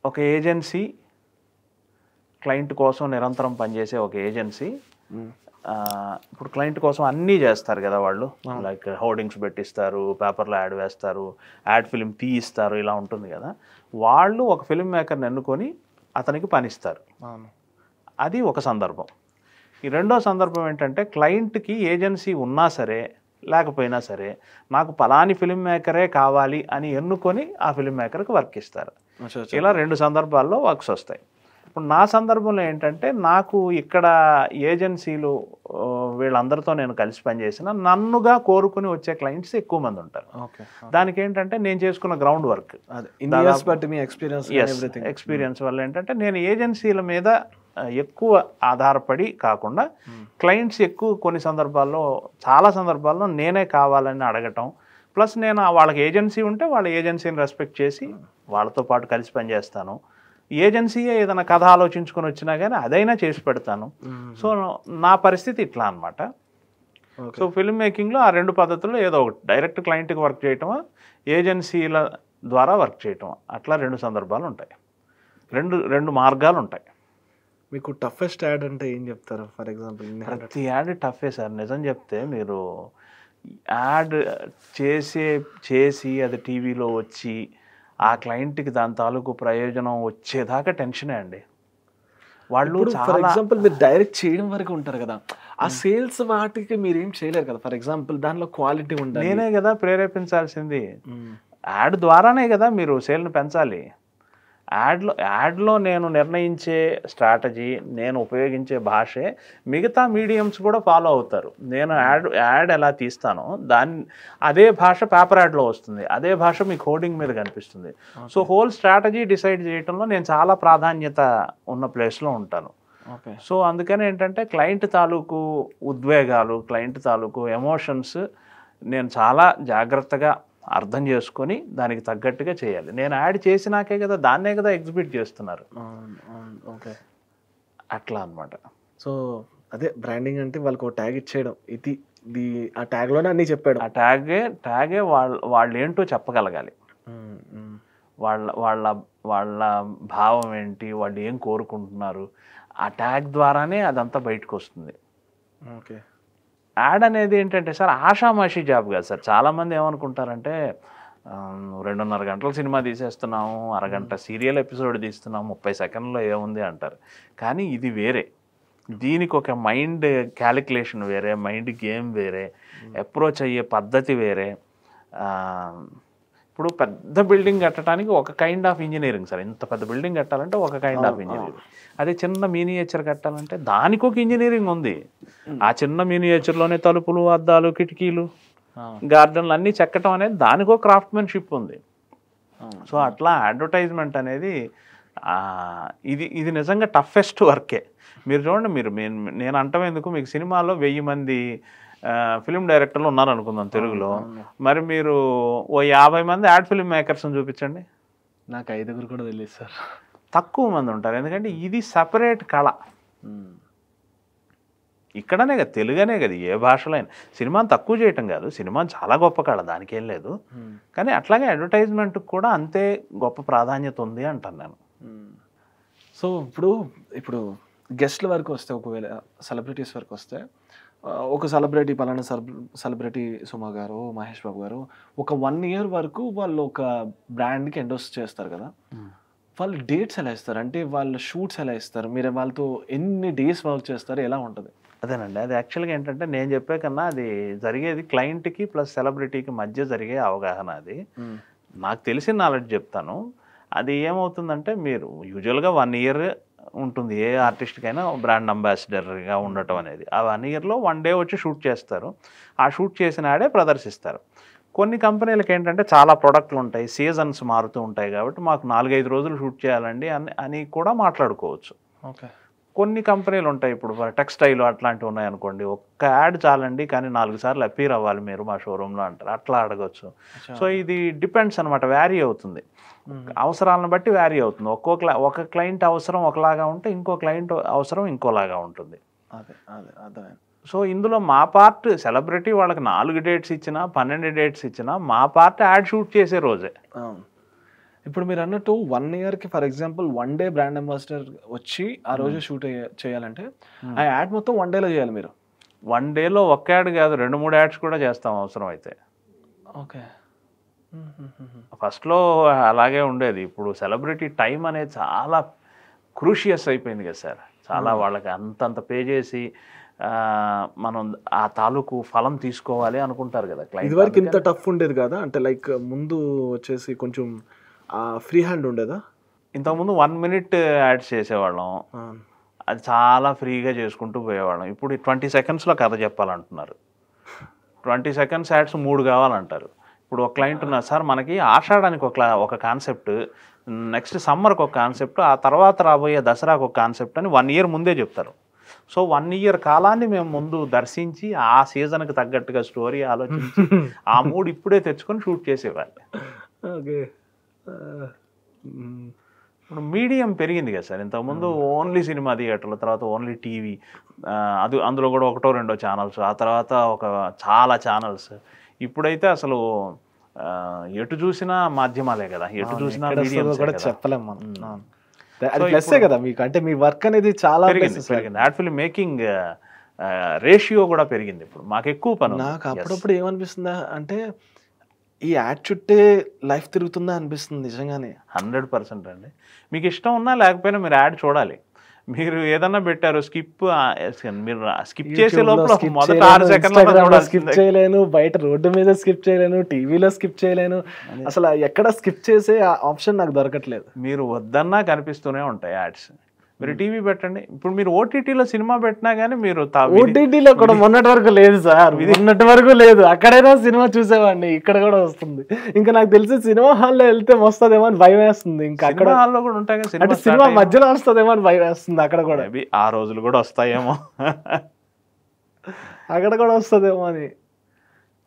B: ఒక ఏజెన్సీ క్లయింట్ కోసం నిరంతరం పనిచేసే ఒక ఏజెన్సీ. ఇప్పుడు క్లయింట్ కోసం అన్నీ చేస్తారు కదా వాళ్ళు, లైక్ హోర్డింగ్స్ పెట్టిస్తారు, పేపర్లో యాడ్ వేస్తారు, యాడ్ ఫిల్మ్ తీయిస్తారు, ఇలా ఉంటుంది కదా. వాళ్ళు ఒక ఫిల్మ్ మేకర్ని ఎన్నుకొని అతనికి పనిస్తారు. అది ఒక సందర్భం. ఈ రెండో సందర్భం ఏంటంటే, క్లయింట్కి ఏజెన్సీ ఉన్నా సరే లేకపోయినా సరే నాకు పలాని ఫిల్మ్ మేకరే కావాలి అని ఎన్నుకొని ఆ ఫిల్మ్ మేకర్కి వర్క్ ఇస్తారు. ఇలా 2 సందర్భాల్లో వర్క్స్ వస్తాయి. ఇప్పుడు నా సందర్భంలో ఏంటంటే నాకు ఇక్కడ ఏజెన్సీలు వీళ్ళందరితో నేను కలిసి పనిచేసిన నన్నుగా కోరుకుని వచ్చే క్లయింట్స్ ఎక్కువ మంది ఉంటారు. దానికి ఏంటంటే నేను చేసుకున్న గ్రౌండ్ వర్క్ ఎక్స్పీరియన్స్ వల్ల ఏంటంటే నేను ఏజెన్సీల మీద ఎక్కువ ఆధారపడి కాకుండా క్లయింట్స్ ఎక్కువ కొన్ని సందర్భాల్లో చాలా సందర్భాల్లో నేనే కావాలని అడగటం, ప్లస్ నేను వాళ్ళకి ఏజెన్సీ ఉంటే వాళ్ళ ఏజెన్సీని రెస్పెక్ట్ చేసి వాళ్ళతో పాటు కలిసి పనిచేస్తాను. ఏజెన్సీయే ఏదైనా కథ ఆలోచించుకొని వచ్చినా కానీ అదైనా చేసి పెడతాను. సో నా పరిస్థితి ఇట్లా అనమాట. సో ఫిల్మ్ మేకింగ్లో ఆ రెండు పద్ధతుల్లో ఏదో ఒకటి, డైరెక్ట్ క్లయింట్కి వర్క్ చేయటమా, ఏజెన్సీల ద్వారా వర్క్ చేయటమా, అట్లా రెండు సందర్భాలు ఉంటాయి, రెండు మార్గాలు ఉంటాయి.
A: మీకు టఫెస్ట్ యాడ్ అంటే ఏం చెప్తారు? ఫర్ ఎగ్జాంపుల్
B: ప్రతి యాడ్ టఫే సార్. నిజం చెప్తే మీరు యాడ్ చేసి అది టీవీలో వచ్చి ఆ క్లయింట్కి దాని తాలూకు ప్రయోజనం వచ్చేదాకా టెన్షనే అండి. వాళ్ళు
A: ఫర్ ఎగ్జాంపుల్ మీరు డైరెక్ట్ చేయడం వరకు ఉంటారు కదా, ఆ సేల్స్ వాటికి మీరు ఏం చేయలేరు కదా. ఫర్ ఎగ్జాంపుల్ దానిలో క్వాలిటీ ఉండాలి,
B: నేనే కదా ప్రేరేపించాల్సింది. యాడ్ ద్వారానే కదా మీరు సేల్ని పెంచాలి. యాడ్లో నేను నిర్ణయించే స్ట్రాటజీ, నేను ఉపయోగించే భాషే మిగతా మీడియంస్ కూడా ఫాలో అవుతారు. నేను యాడ్ ఎలా తీస్తానో అదే భాష పేపర్ యాడ్లో వస్తుంది, అదే భాష మీకు హోర్డింగ్ మీద కనిపిస్తుంది. సో హోల్ స్ట్రాటజీ డిసైడ్ చేయడంలో నేను చాలా ప్రాధాన్యత ఉన్న ప్లేస్లో ఉంటాను. సో అందుకని ఏంటంటే క్లయింట్ తాలూకు ఉద్వేగాలు, క్లయింట్ తాలూకు ఎమోషన్స్ నేను చాలా జాగ్రత్తగా అర్థం చేసుకొని దానికి తగ్గట్టుగా చేయాలి. నేను యాడ్ చేసినాకే కదా, దాన్నే కదా ఎగ్జిబిట్ చేస్తున్నారు.
A: ఓకే,
B: అట్లా అనమాట.
A: సో అదే బ్రాండింగ్ అంటే వాళ్ళకి ఒక ట్యాగ్ ఇచ్చేయడం, ఇది ఆ ట్యాగ్లోనే అన్నీ చెప్పాడు.
B: ఆ ట్యాగే వాళ్ళు ఏంటో చెప్పగలగాలి. వాళ్ళ భావం ఏంటి, వాళ్ళు ఏం కోరుకుంటున్నారు, ఆ ట్యాగ్ ద్వారానే అదంతా బయటకు వస్తుంది.
A: ఓకే.
B: యాడ్ అనేది ఏంటంటే సార్ ఆషామాషి జాబ్ కాదు సార్. చాలామంది ఏమనుకుంటారంటే 2.5 గంటల సినిమా తీసేస్తున్నాము, అరగంట సీరియల్ ఎపిసోడ్ తీస్తున్నాము, 30 సెకండ్లో ఏముంది అంటారు. కానీ ఇది వేరే, దీనికి ఒక మైండ్ క్యాలిక్యులేషన్ వేరే, మైండ్ గేమ్ వేరే, అప్రోచ్ అయ్యే పద్ధతి వేరే. ఇప్పుడు పెద్ద బిల్డింగ్ కట్టడానికి ఒక కైండ్ ఆఫ్ ఇంజనీరింగ్ సార్. ఇంత పెద్ద బిల్డింగ్ కట్టాలంటే ఒక కైండ్ ఆఫ్ ఇంజనీరింగ్. అదే చిన్న మినియేచర్ కట్టాలంటే దానికి ఒక ఇంజనీరింగ్ ఉంది. ఆ చిన్న మినియేచర్లోనే తలుపులు, అద్దాలు, కిటికీలు, గార్డెన్లు అన్నీ చెక్కటం అనేది దానికి ఒక క్రాఫ్ట్మెన్షిప్ ఉంది. సో అట్లా అడ్వర్టైజ్మెంట్ అనేది ఇది నిజంగా టఫెస్ట్ వర్కే. మీరు చూడండి, నేను అంటాం ఎందుకు, మీకు సినిమాలో 1000 మంది ఫిల్మ్ డైరెక్టర్లు ఉన్నారనుకుందాం తెలుగులో, మరి మీరు ఓ 50 మంది యాడ్ ఫిల్మ్ మేకర్స్ని చూపించండి.
A: నాకు 5 కూడా తెలియదు సార్.
B: తక్కువ మంది ఉంటారు, ఎందుకంటే ఇది సపరేట్ కళ. ఇక్కడనే కదా, తెలుగనే కదా, ఏ భాషలో అయినా. సినిమాని తక్కువ చేయటం కాదు, సినిమా చాలా గొప్ప కళ, దానికేం లేదు. కానీ అట్లాగే అడ్వర్టైజ్మెంట్కి కూడా అంతే గొప్ప ప్రాధాన్యత ఉంది అంటాను నేను.
A: సో ఇప్పుడు గెస్ట్ల వరకు వస్తే, ఒకవేళ సెలబ్రిటీస్ వరకు వస్తే, ఒక సెలబ్రిటీ పలానా సెలబ్రిటీ సుమా గారు, మహేష్ బాబు గారు ఒక 1 year వరకు వాళ్ళు ఒక బ్రాండ్కి ఎండోస్ చేస్తారు కదా, వాళ్ళు డేట్స్ ఎలా ఇస్తారు? అంటే వాళ్ళ షూట్స్ ఎలా ఇస్తారు? మీరు వాళ్ళతో ఎన్ని డేస్ వర్క్ చేస్తారు? ఎలా ఉంటుంది?
B: అదేనండి, అది యాక్చువల్గా ఏంటంటే నేను చెప్పే కన్నా అది జరిగేది క్లయింట్కి ప్లస్ సెలబ్రిటీకి మధ్య జరిగే అవగాహన. అది నాకు తెలిసిన నాలెడ్జ్ చెప్తాను. అది ఏమవుతుందంటే, మీరు యూజువల్గా 1 year ఉంటుంది ఏ ఆర్టిస్ట్కైనా బ్రాండ్ అంబాసిడర్గా ఉండటం అనేది. ఆ 1 yearలో 1 day వచ్చి షూట్ చేస్తారు. ఆ షూట్ చేసిన ఆడే ప్రదర్శిస్తారు. కొన్ని కంపెనీలకు ఏంటంటే చాలా ప్రొడక్ట్లు ఉంటాయి, సీజన్స్ మారుతూ ఉంటాయి, కాబట్టి మాకు 4-5 రోజులు షూట్ చేయాలండి అని కూడా మాట్లాడుకోవచ్చు.
A: ఓకే.
B: కొన్ని కంపెనీలు ఉంటాయి, ఇప్పుడు టెక్స్టైల్ అట్లాంటివి ఉన్నాయనుకోండి, ఒక్క యాడ్ చాలండి కానీ 4 సార్లు అపీర్ అవ్వాలి మీరు మా షోరూంలో అంటారు, అట్లా అడగచ్చు. సో ఇది డిపెండ్స్ అనమాట, వ్యారీ అవుతుంది, అవసరాలను బట్టి వ్యారీ అవుతుంది. ఒక క్లయింట్ అవసరం ఒకలాగా ఉంటే ఇంకో క్లయింట్ అవసరం ఇంకోలాగా ఉంటుంది. సో ఇందులో మా పార్ట్, సెలబ్రిటీ వాళ్ళకి 4 dates ఇచ్చినా 12 dates ఇచ్చినా మా పార్ట్ యాడ్ షూట్ చేసే రోజే.
A: ఇప్పుడు మీరు అన్నట్టు 1 yearకి for example 1 day brand ambassador వచ్చి ఆ రోజు షూట్ చేయాలంటే ఆ యాడ్ మొత్తం 1 dayలో చేయాలి మీరు.
B: 1 dayలో ఒక్క యాడ్ కాదు, 2-3 యాడ్స్ కూడా చేస్తాం అవసరం అయితే.
A: ఓకే.
B: ఫస్ట్లో అలాగే ఉండేది. ఇప్పుడు సెలబ్రిటీ టైం అనేది చాలా క్రూషియస్ అయిపోయింది కదా సార్. చాలా వాళ్ళకి అంతంత పే చేసి మనం ఆ తాలూకు ఫలం తీసుకోవాలి అనుకుంటారు కదా.
A: ఇదివరకు ఇంత టఫ్ ఉండేది కదా, అంటే లైక్ ముందు వచ్చేసి కొంచెం ఫ్రీ హ్యాండ్ ఉండేదా?
B: ఇంతకుముందు 1 మినిట్ యాడ్స్ చేసేవాళ్ళం, అది చాలా ఫ్రీగా చేసుకుంటూ పోయేవాళ్ళం. ఇప్పుడు 20 సెకండ్స్లో కథ చెప్పాలంటున్నారు. 20 సెకండ్స్ యాడ్స్ 3 కావాలంటారు. ఇప్పుడు ఒక క్లయింట్ ఉన్నారు, సార్ మనకి ఆషాఢానికి ఒక కాన్సెప్ట్, నెక్స్ట్ సమ్మర్కి ఒక కాన్సెప్ట్, ఆ తర్వాత రాబోయే దసరాకు ఒక కాన్సెప్ట్ అని 1 ఇయర్ ముందే చెప్తారు. సో 1 ఇయర్ కాలాన్ని మేము ముందు దర్శించి ఆ సీజన్కి తగ్గట్టుగా స్టోరీ ఆలోచించి ఆ మూడు ఇప్పుడే తెచ్చుకొని షూట్ చేసేవాళ్ళు.
A: ఓకే.
B: ఇప్పుడు మీడియం పెరిగింది కదా సార్. ఇంతకుముందు ఓన్లీ సినిమా థియేటర్లు, తర్వాత ఓన్లీ టీవీ, అందులో కూడా 1-2 ఛానల్స్, ఆ తర్వాత చాలా ఛానల్స్. ఇప్పుడైతే అసలు ఎటు చూసినా మాధ్యమాలే కదా, ఎటు చూసినా
A: చెప్పలేము మనం. అది ప్లస్సే కదా మీకు, అంటే మీ వర్క్ అనేది చాలా
B: పెరిగింది. యాడ్ ఫిల్మ్ మేకింగ్ రేషియో కూడా పెరిగింది. ఇప్పుడు మాకు ఎక్కువ పని.
A: నాకు అప్పుడప్పుడు ఏమనిపిస్తుందా అంటే ఈ యాడ్ చుట్టే లైఫ్ తిరుగుతుందా అనిపిస్తుంది నిజంగానే.
B: 100% అండి. మీకు ఇష్టం ఉన్నా లేకపోయినా మీరు యాడ్ చూడాలి. మీరు ఏదన్నా పెట్టారు మీరు స్కిప్ చేసే లోపల మొదట 6 సెకండ్లు
A: స్కిప్ చేయలేను, బయట రోడ్డు మీద స్కిప్ చేయలేను, టీవీలో స్కిప్ చేయలేను, అసలు ఎక్కడ స్కిప్ చేసే ఆప్షన్ నాకు దొరకట్లేదు.
B: మీరు వద్దన్నా కనిపిస్తూనే ఉంటాయి యాడ్స్. మీరు టీవీ పెట్టండి, ఇప్పుడు మీరు ఓటీటీలో సినిమా పెట్టినా కానీ మీరు
A: ఓటీటీలో కూడా మొన్నటి వరకు లేదు సార్, మొన్నటి వరకు లేదు. అక్కడైనా సినిమా చూసేవాడిని, ఇక్కడ కూడా వస్తుంది. ఇంకా నాకు తెలిసి సినిమా హాల్లో వెళ్తే వస్తుందేమో అని భయం వేస్తుంది. ఇంకా అక్కడ
B: హాల్లో కూడా ఉంటాయి కదా,
A: అంటే సినిమా మధ్యలో వస్తుందేమో అని భయం వేస్తుంది. అక్కడ కూడా
B: ఆ రోజులు కూడా వస్తాయేమో,
A: అక్కడ కూడా వస్తుందేమో అని.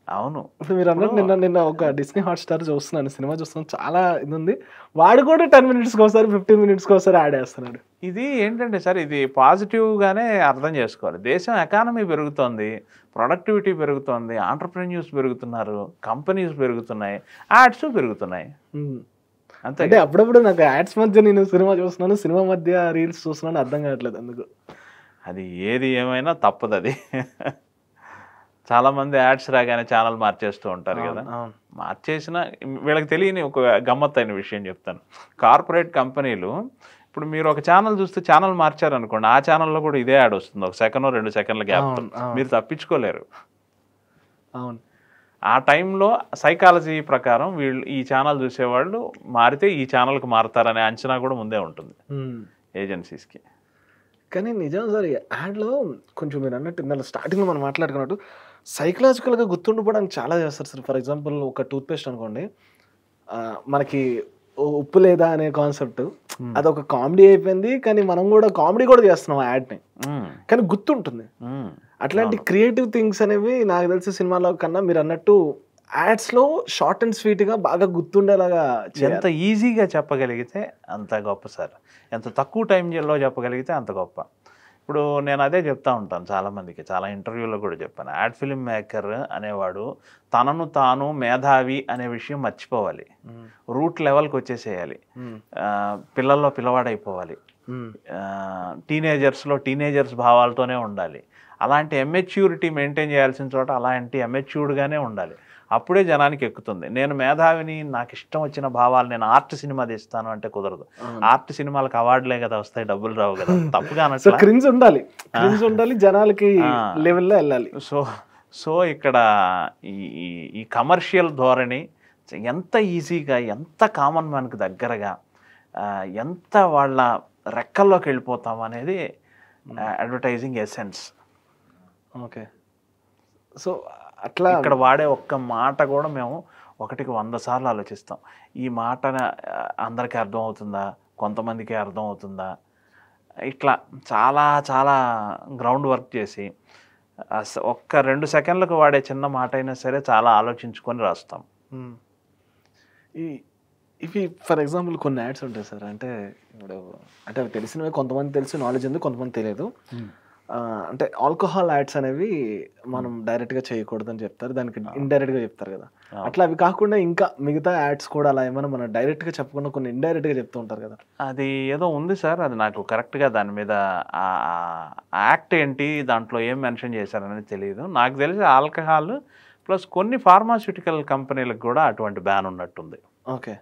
B: అవును.
A: ఇప్పుడు మీరు అన్నట్టు నిన్న ఒక డిస్నీ హాట్స్టార్ చూస్తున్నాను, సినిమా చూస్తున్నాను, చాలా ఇది ఉంది. వాడు కూడా 10 మినిట్స్కి ఒకసారి 15 మినిట్స్కి ఒకసారి యాడ్ చేస్తున్నాడు.
B: ఇది ఏంటంటే సార్, ఇది పాజిటివ్గానే అర్థం చేసుకోవాలి. దేశం ఎకానమీ పెరుగుతోంది, ప్రొడక్టివిటీ పెరుగుతోంది, ఆంటర్ప్రెన్యూర్స్ పెరుగుతున్నారు, కంపెనీస్ పెరుగుతున్నాయి, యాడ్స్ పెరుగుతున్నాయి.
A: అంతే. అంటే అప్పుడప్పుడు నాకు యాడ్స్ మధ్య నేను సినిమా చూస్తున్నాను, సినిమా మధ్య రీల్స్ చూస్తున్నాను, అర్థం కావట్లేదు ఎందుకు.
B: అది ఏది ఏమైనా తప్పదు. అది చాలామంది యాడ్స్ రాగానే ఛానల్ మార్చేస్తూ ఉంటారు కదా. మార్చేసిన వీళ్ళకి తెలియని ఒక గమ్మత్తైన విషయం చెప్తాను. కార్పొరేట్ కంపెనీలు ఇప్పుడు మీరు ఒక ఛానల్ చూస్తే ఛానల్ మార్చారనుకోండి, ఆ ఛానల్లో కూడా ఇదే యాడ్ వస్తుంది, 1 సెకండ్ 2 సెకండ్ల గ్యాప్. మీరు తప్పించుకోలేరు.
A: అవును.
B: ఆ టైంలో సైకాలజీ ప్రకారం వీళ్ళు ఈ ఛానల్ చూసేవాళ్ళు మారితే ఈ ఛానల్కి మారుతారనే అంచనా కూడా ముందే ఉంటుంది ఏజెన్సీస్కి.
A: కానీ నిజం సార్, యాడ్లో కొంచెం మీరు అన్నట్టు ఇందాక స్టార్టింగ్లో మనం మాట్లాడుకున్నట్టు సైకలాజికల్గా గుర్తుండిపోవడానికి చాలా చేస్తారు సార్. ఫర్ ఎగ్జాంపుల్ ఒక టూత్పేస్ట్ అనుకోండి, మనకి ఉప్పు లేదా అనే కాన్సెప్ట్ అదొక కామెడీ అయిపోయింది, కానీ మనం కూడా కామెడీ కూడా చేస్తున్నాం ఆ యాడ్ని, కానీ గుర్తుంటుంది. అట్లాంటి క్రియేటివ్ థింగ్స్ అనేవి నాకు తెలిసి సినిమాలో కన్నా మీరు అన్నట్టు యాడ్స్లో షార్ట్ అండ్ స్వీట్గా బాగా గుర్తుండేలాగా,
B: ఎంత ఈజీగా చెప్పగలిగితే అంత గొప్ప సార్, ఎంత తక్కువ టైంలో చెప్పగలిగితే అంత గొప్ప. ఇప్పుడు నేను అదే చెప్తా ఉంటాను చాలామందికి, చాలా ఇంటర్వ్యూలో కూడా చెప్పాను. యాడ్ ఫిల్మ్ మేకర్ అనేవాడు తనను తాను మేధావి అనే విషయం మర్చిపోవాలి, రూట్ లెవెల్కి వచ్చేసేయాలి, పిల్లల్లో పిల్లవాడైపోవాలి, టీనేజర్స్ భావాలతోనే ఉండాలి. అలాంటి ఎమ్మెచ్యూరిటీ మెయింటైన్ చేయాల్సిన చోట అలాంటి ఎమ్మెచ్యూర్డ్గానే ఉండాలి. అప్పుడే జనానికి ఎక్కుతుంది. నేను మేధావిని, నాకు ఇష్టం వచ్చిన భావాలు, నేను ఆర్ట్ సినిమా తీస్తాను అంటే కుదరదు. ఆర్ట్ సినిమాలకు అవార్డులే కదా వస్తాయి, డబ్బులు రావు కదా. తప్పుగా
A: క్రింజ్ ఉండాలి, జనాలకి లెవెల్లో వెళ్ళాలి.
B: సో ఇక్కడ ఈ కమర్షియల్ ధోరణి ఎంత ఈజీగా, ఎంత కామన్ మ్యాన్కి దగ్గరగా, ఎంత వాళ్ళ రెక్కల్లోకి వెళ్ళిపోతాం అనేది అడ్వర్టైజింగ్ ఎసెన్స్.
A: ఓకే. సో అట్లా
B: ఇక్కడ వాడే ఒక్క మాట కూడా మేము 1కి 100 సార్లు ఆలోచిస్తాం. ఈ మాట అందరికీ అర్థం అవుతుందా, కొంతమందికి అర్థం అవుతుందా, ఇట్లా చాలా చాలా గ్రౌండ్ వర్క్ చేసి ఒక్క 2 సెకండ్లకు వాడే చిన్న మాట అయినా సరే చాలా ఆలోచించుకొని రాస్తాం.
A: ఇవి ఫర్ ఎగ్జాంపుల్ కొన్ని యాడ్స్ ఉంటాయి సార్, అంటే ఇప్పుడు అంటే అవి తెలిసినవి కొంతమంది తెలుసు, నాలెడ్జ్ ఉంది, కొంతమంది తెలియదు. అంటే ఆల్కహాల్ యాడ్స్ అనేవి మనం డైరెక్ట్గా చేయకూడదని చెప్తారు, దానికి ఇండైరెక్ట్గా చెప్తారు కదా. అట్లా అవి కాకుండా ఇంకా మిగతా యాడ్స్ కూడా అలా ఏమైనా మనం డైరెక్ట్గా చెప్పకుండా కొన్ని ఇండైరెక్ట్గా చెప్తూ ఉంటారు కదా.
B: అది ఏదో ఉంది సార్, అది నాకు కరెక్ట్గా దాని మీద యాక్ట్ ఏంటి, దాంట్లో ఏం మెన్షన్ చేశారనేది తెలియదు. నాకు తెలిసి ఆల్కహాల్ ప్లస్ కొన్ని ఫార్మాస్యూటికల్ కంపెనీలకు కూడా అటువంటి బ్యాన్ ఉన్నట్టుంది.
A: ఓకే.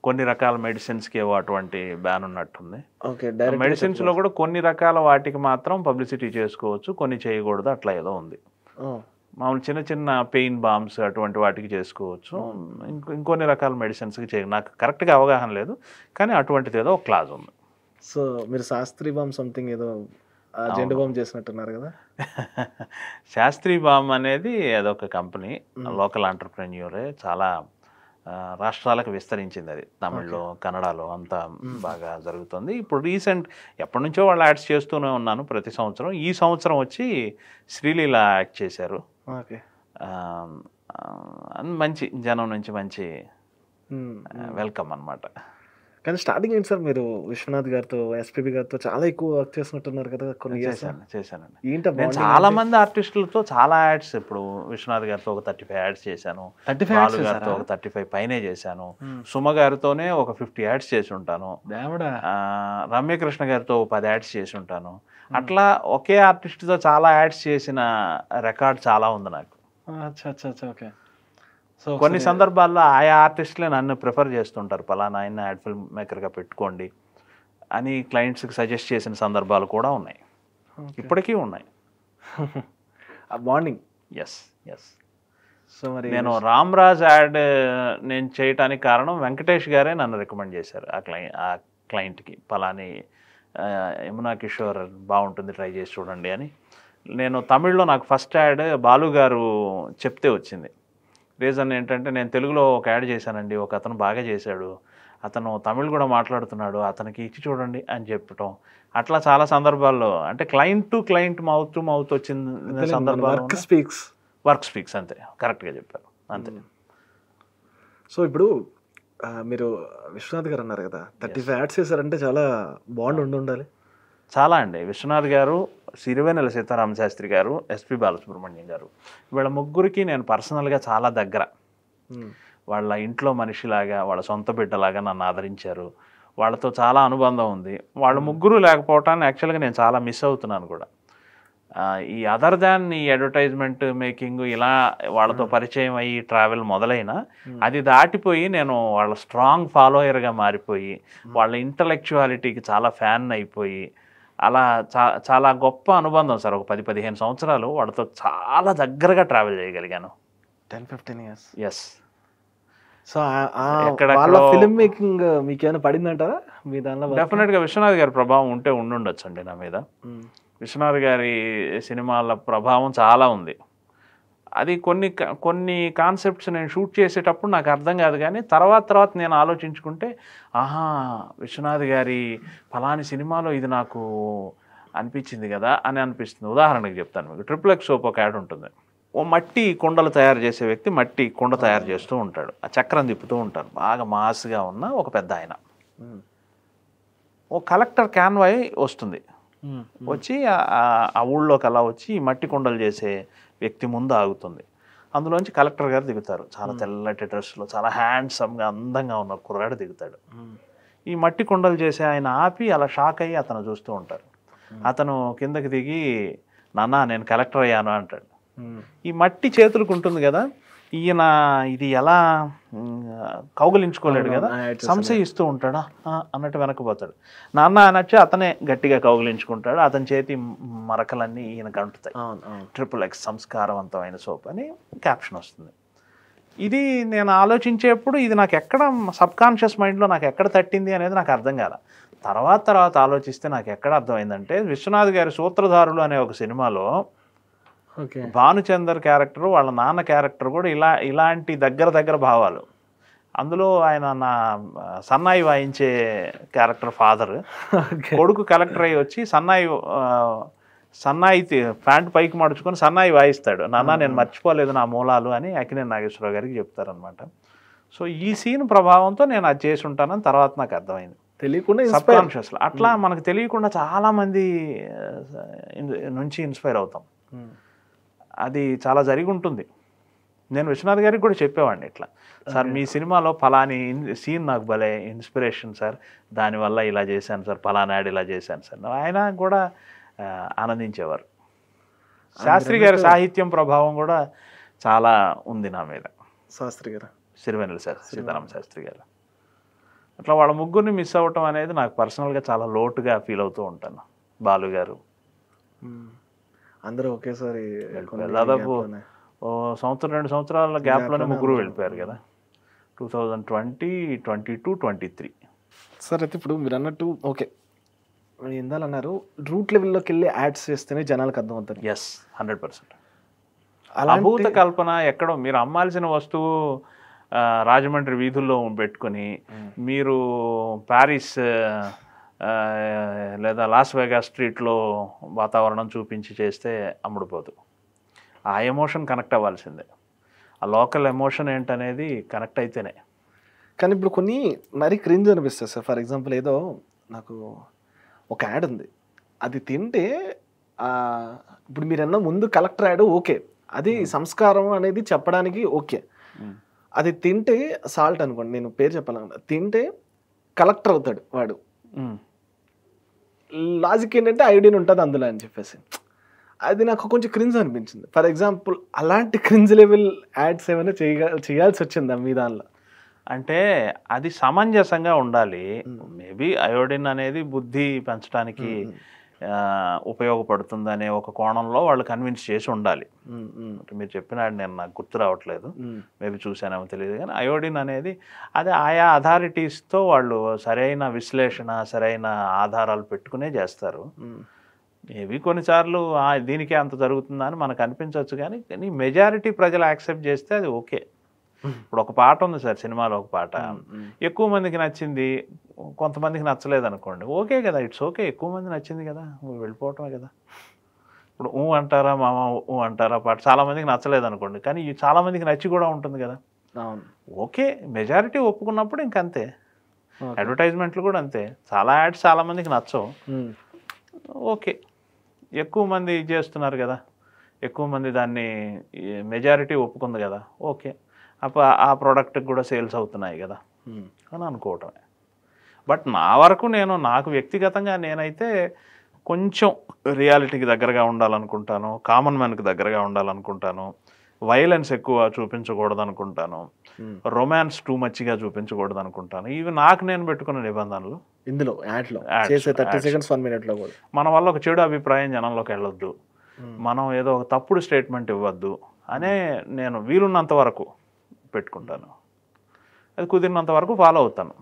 B: కొన్ని రకాల మెడిసిన్స్కి ఏవో అటువంటి బ్యాన్ ఉన్నట్టుంది.
A: ఓకే.
B: మెడిసిన్స్లో కూడా కొన్ని రకాల వాటికి మాత్రం పబ్లిసిటీ చేసుకోవచ్చు, కొన్ని చేయకూడదు, అట్లా ఏదో ఉంది. మామూలు చిన్న చిన్న పెయిన్ బామ్స్ అటువంటి వాటికి చేసుకోవచ్చు. ఇంకొన్ని రకాల మెడిసిన్స్కి నాకు కరెక్ట్గా అవగాహన లేదు, కానీ అటువంటిది ఏదో ఒక క్లాజ్ ఉంది.
A: సో మీరు శాస్త్రీ బామ్ సంథింగ్ ఏదో జెండు బామ్ చేసినట్టున్నారు కదా.
B: శాస్త్రీ బామ్ అనేది అదొక కంపెనీ, లోకల్ ఎంటర్ప్రెన్యూరే, చాలా రాష్ట్రాలకు విస్తరించింది. అది తమిళ్లో, కన్నడలో అంతా బాగా జరుగుతుంది. ఇప్పుడు రీసెంట్ ఎప్పటి నుంచో వాళ్ళు యాడ్స్ చేస్తూనే ఉన్నాను ప్రతి సంవత్సరం. ఈ సంవత్సరం వచ్చి శ్రీలీల యాక్ట్ చేశారు. మంచి జనం నుంచి మంచి వెల్కమ్ అన్నమాట.
A: కానీ స్టార్టింగ్ ఏంటి సార్, మీరు విశ్వనాథ్ గారితో, ఎస్పీబీ గారితో చాలా ఎక్కువ వర్క్ చేసినట్టున్నారు కదా కొన్ని ఇయర్స్.
B: చేశానండి.
A: ఏంటి
B: నేను చాలా మంది ఆర్టిస్టులతో చాలా యాడ్స్, ఇప్పుడు విశ్వనాథ్ గారితో ఒక 35 యాడ్స్ చేశాను, బాలు గారితో ఒక 35 పైనే చేశాను, సుమ గారితోనే ఒక 50 యాడ్స్ చేసి ఉంటాను, రమ్యకృష్ణ గారితో 10 యాడ్స్ చేసి ఉంటాను. అట్లా ఒకే ఆర్టిస్ట్తో చాలా యాడ్స్ చేసిన రికార్డ్ చాలా ఉంది నాకు.
A: ఓకే.
B: సో కొన్ని సందర్భాల్లో ఆయా ఆర్టిస్టులే నన్ను ప్రిఫర్ చేస్తుంటారు, పలానా ఆయన యాడ్ ఫిల్మ్ మేకర్గా పెట్టుకోండి అని క్లయింట్స్కి సజెస్ట్ చేసిన సందర్భాలు కూడా ఉన్నాయి, ఇప్పటికీ ఉన్నాయి.
A: బాండింగ్.
B: ఎస్.
A: సో మరి
B: నేను రామ్ రాజ్ యాడ్ నేను చేయటానికి కారణం వెంకటేష్ గారే నన్ను రికమెండ్ చేశారు ఆ క్లయింట్కి, పలాని యమునా కిషోర్ బాగుంటుంది, ట్రై చేసి చూడండి అని. నేను తమిళ్లో నాకు ఫస్ట్ యాడ్ బాలు గారు చెప్తే వచ్చింది. రీజన్ ఏంటంటే, నేను తెలుగులో ఒక యాడ్ చేశానండి, ఒక అతను బాగా చేశాడు, అతను తమిళ్ కూడా మాట్లాడుతున్నాడు, అతనికి ఇచ్చి చూడండి అని చెప్పటం. అట్లా చాలా సందర్భాల్లో, అంటే client to client, mouth to mouth వచ్చిన సందర్భాలు. వర్క్ స్పీక్స్, అంతే, కరెక్ట్గా చెప్పారు, అంతే.
A: సో ఇప్పుడు మీరు విశ్వనాథ్ గారు అన్నారు కదా, 35 యాడ్స్ చేశారంటే చాలా బాండ్ ఉండాలి.
B: చాలా అండి. విశ్వనాథ్ గారు, సిరివెన్నెల సీతారామ శాస్త్రి గారు, ఎస్పి బాలసుబ్రహ్మణ్యం గారు, వీళ్ళ ముగ్గురికి నేను పర్సనల్గా చాలా దగ్గర. వాళ్ళ ఇంట్లో మనిషిలాగా, వాళ్ళ సొంత బిడ్డలాగా నన్ను ఆదరించారు. వాళ్ళతో చాలా అనుబంధం ఉంది. వాళ్ళ ముగ్గురు లేకపోవటాన్ని యాక్చువల్గా నేను చాలా మిస్ అవుతున్నాను కూడా. ఈ అదర్ దాన్ ఈ అడ్వర్టైజ్మెంట్ మేకింగ్ ఇలా వాళ్ళతో పరిచయం అయ్యి ట్రావెల్ మొదలైనా, అది దాటిపోయి నేను వాళ్ళ స్ట్రాంగ్ ఫాలోయర్గా మారిపోయి, వాళ్ళ ఇంటలెక్చువాలిటీకి చాలా ఫ్యాన్ అయిపోయి, అలా చాలా గొప్ప అనుబంధం సార్. ఒక 10-15 సంవత్సరాలు వాళ్ళతో చాలా దగ్గరగా ట్రావెల్ చేయగలిగాను.
A: 10-15 years.
B: ఎస్.
A: సో వాళ్ళ ఫిల్మ్ మేకింగ్ మీకు ఏమైనా పడిందంటారా మీ దానిలో?
B: డెఫినెట్గా విశ్వనాథ్ గారి ప్రభావం ఉండొచ్చు అండి నా మీద. విశ్వనాథ్ గారి సినిమాల ప్రభావం చాలా ఉంది. అది కొన్ని కాన్సెప్ట్స్ నేను షూట్ చేసేటప్పుడు నాకు అర్థం కాదు, కానీ తర్వాత నేను ఆలోచించుకుంటే, విశ్వనాథ్ గారి ఫలాని సినిమాలో ఇది నాకు అనిపించింది కదా అని అనిపిస్తుంది. ఉదాహరణకు చెప్తాను మీకు. ట్రిపుల్ సోప్ ఒక యాడ్ ఉంటుంది. ఓ మట్టి కుండలు తయారు చేసే వ్యక్తి మట్టి కుండ తయారు చేస్తూ ఉంటాడు, ఆ చక్రం తిప్పుతూ ఉంటారు, బాగా మాస్గా ఉన్న ఒక పెద్ద ఆయన. ఓ కలెక్టర్ క్యాన్వాయ్ వస్తుంది, వచ్చి ఆ ఊళ్ళోకి అలా వచ్చి ఈ మట్టి కుండలు చేసే వ్యక్తి ముందు ఆగుతుంది. అందులోంచి కలెక్టర్ గారు దిగుతారు, చాలా తెల్లటి డ్రెస్లో, చాలా హ్యాండ్సమ్గా అందంగా ఉన్న కుర్రాడు దిగుతాడు. ఈ మట్టి కుండలు చేసే ఆయన ఆపి అలా షాక్ అయ్యి అతను చూస్తూ ఉంటారు. అతను కిందకి దిగి, నాన్న నేను కలెక్టర్ అయ్యాను అంటాడు. ఈ మట్టి చేతులకు ఉంటుంది కదా, ఈయన ఇది ఎలా కౌగిలించుకోలేడు కదా, సంశయిస్తూ ఉంటాడా అన్నట్టు వెనకపోతాడు. నాన్న అనొచ్చి అతనే గట్టిగా కౌగిలించుకుంటాడు, అతని చేతి మరకలన్నీ ఈయనకు అంటుతాయి. XXX సంస్కారవంతమైన సోప్ అని క్యాప్షన్ వస్తుంది. ఇది నేను ఆలోచించేప్పుడు ఇది నాకు ఎక్కడ సబ్కాన్షియస్ మైండ్లో నాకు ఎక్కడ తట్టింది అనేది నాకు అర్థం కాల. తర్వాత ఆలోచిస్తే నాకు ఎక్కడ అర్థమైందంటే, విశ్వనాథ్ గారి సూత్రధారులు అనే ఒక సినిమాలో భానుచందర్ క్యారెక్టర్, వాళ్ళ నాన్న క్యారెక్టర్ కూడా ఇలాంటి దగ్గర భావాలు. అందులో ఆయన నా సన్నాయి వాయించే క్యారెక్టర్ ఫాదర్, కొడుకు కలెక్టర్ అయ్యి వచ్చి సన్నాయి ప్యాంట్ పైకి మడుచుకొని సన్నాయి వాయిస్తాడు. నాన్న నేను మర్చిపోలేదు నా మూలాలు అని అక్కినేని నాగేశ్వరరావు గారికి చెప్తారనమాట. సో ఈ సీన్ ప్రభావంతో నేను అది చేసి ఉంటానని తర్వాత నాకు అర్థమైంది, తెలియకుండా సబ్కాన్షియస్లో. అట్లా మనకు తెలియకుండా చాలామంది నుంచి ఇన్స్పైర్ అవుతాం. అది చాలా జరిగి ఉంటుంది. నేను విశ్వనాథ్ గారికి కూడా చెప్పేవాడిని, ఇట్లా సార్ మీ సినిమాలో ఫలాని సీన్ నాకు భలే ఇన్స్పిరేషన్ సార్, దానివల్ల ఇలా చేశాను సార్, ఫలానా యాడ్ ఇలా చేశాను సార్. ఆయన కూడా ఆనందించేవారు. శాస్త్రి గారి సాహిత్యం ప్రభావం కూడా చాలా ఉంది నా మీద.
A: శాస్త్రి గారు,
B: సిరివెన్నెల సీతారామ శాస్త్రి గారు, అట్లా వాళ్ళ ముగ్గురిని మిస్ అవ్వటం అనేది నాకు పర్సనల్గా చాలా లోటుగా ఫీల్ అవుతూ ఉంటాను. బాలు గారు
A: అందరూ ఒకేసారి
B: దాదాపు సంవత్సరం 2 సంవత్సరాల గ్యాప్లోనే ముగ్గురు
A: అందరూ.
B: వెళ్ళిపోయారు కదా 2020, 22, 23.
A: సార్ అయితే ఇప్పుడు మీరు అన్నట్టు ఓకే ఇందాలన్నారు రూట్ లెవెల్లోకి వెళ్ళి యాడ్స్ చేస్తేనే జనాలకు అర్థమవుతుంది.
B: ఎస్ 100%.
A: అలాంటి
B: అభూత కల్పన ఎక్కడో మీరు అమ్మాల్సిన వస్తువు రాజమండ్రి వీధుల్లో పెట్టుకొని మీరు ప్యారిస్ లేదా లాస్ వేగాస్ స్ట్రీట్లో వాతావరణం చూపించి చేస్తే అమ్ముడుపోదు. ఆ ఎమోషన్ కనెక్ట్ అవ్వాల్సిందే. ఆ లోకల్ ఎమోషన్ ఏంటనేది కనెక్ట్ అయితేనే.
A: కానీ ఇప్పుడు కొన్ని మరీ క్రింజ్ అనిపిస్తుంది సార్. ఫర్ ఎగ్జాంపుల్ ఏదో నాకు ఒక యాడ్ ఉంది, అది తింటే ఇప్పుడు మీరన్నా ముందు కలెక్టర్ యాడ్ ఓకే, అది సంస్కారం అనేది చెప్పడానికి ఓకే. అది తింటే సాల్ట్ అనుకోండి, నేను పేరు చెప్పాలన్నా, తింటే కలెక్టర్ అవుతాడు వాడు. లాజిక్ ఏంటంటే ఐడియన్ ఉంటుంది అందులో అని చెప్పేసి అది నాకు కొంచెం క్రింజ్ అనిపించింది. ఫర్ ఎగ్జాంపుల్ అలాంటి క్రింజ్ లెవెల్ యాడ్స్ ఏమైనా చేయాల్సి వచ్చిందా మీ దానిలో?
B: అంటే అది సమంజసంగా ఉండాలి. మేబీ అయోడిన్ అనేది బుద్ధి పెంచడానికి ఉపయోగపడుతుంది అనే ఒక కోణంలో వాళ్ళు కన్విన్స్ చేసి ఉండాలి. మీరు చెప్పిన నేను నాకు గుర్తు రావట్లేదు, మేబీ చూసానేమో తెలియదు. కానీ అయోడిన్ అనేది అది ఆయా అథారిటీస్తో వాళ్ళు సరైన విశ్లేషణ సరైన ఆధారాలు పెట్టుకునే చేస్తారు. మేబీ కొన్నిసార్లు దీనికే అంత జరుగుతుందా అని మనకు అనిపించవచ్చు, కానీ మెజారిటీ ప్రజలు యాక్సెప్ట్ చేస్తే అది ఓకే. ఇప్పుడు ఒక పాట ఉంది సార్, సినిమాలో ఒక పాట ఎక్కువ మందికి నచ్చింది, కొంతమందికి నచ్చలేదు అనుకోండి, ఓకే కదా, ఇట్స్ ఓకే. ఎక్కువ మంది నచ్చింది కదా, వెళ్ళిపోవటమే కదా. ఇప్పుడు అంటారా మామ అంటారా పాట చాలా మందికి నచ్చలేదు అనుకోండి, కానీ చాలా మందికి నచ్చి కూడా ఉంటుంది కదా, ఓకే. మెజారిటీ ఒప్పుకున్నప్పుడు ఇంకంతే. అడ్వర్టైజ్మెంట్లు కూడా అంతే, చాలా యాడ్స్ చాలా మందికి నచ్చవు, ఓకే. ఎక్కువ మంది చేస్తున్నారు కదా, ఎక్కువ మంది దాన్ని మెజారిటీ ఒప్పుకుంది కదా, ఓకే. అప్పుడు ఆ ప్రోడక్ట్కి కూడా సేల్స్ అవుతున్నాయి కదా అని అనుకోవటమే. బట్ నా వరకు నాకు వ్యక్తిగతంగా నేనైతే కొంచెం రియాలిటీకి దగ్గరగా ఉండాలనుకుంటాను, కామన్ మ్యాన్కి దగ్గరగా ఉండాలనుకుంటాను, వైలెన్స్ ఎక్కువ చూపించకూడదు అనుకుంటాను, రొమాన్స్ టూ మచ్గా చూపించకూడదు అనుకుంటాను. ఇవి నాకు నేను పెట్టుకున్న నిబంధనలు.
A: ఇందులో యాడ్లో చేసే 30 seconds 1 minute లో కూడా
B: మన వల్ల ఒక చెడు అభిప్రాయం జనంలోకి వెళ్ళొద్దు, మనం ఏదో ఒక తప్పుడు స్టేట్మెంట్ ఇవ్వద్దు అనే నేను వీలున్నంత వరకు పెట్టుకుంటాను. అది కుదిరినంత వరకు ఫాలో అవుతాను.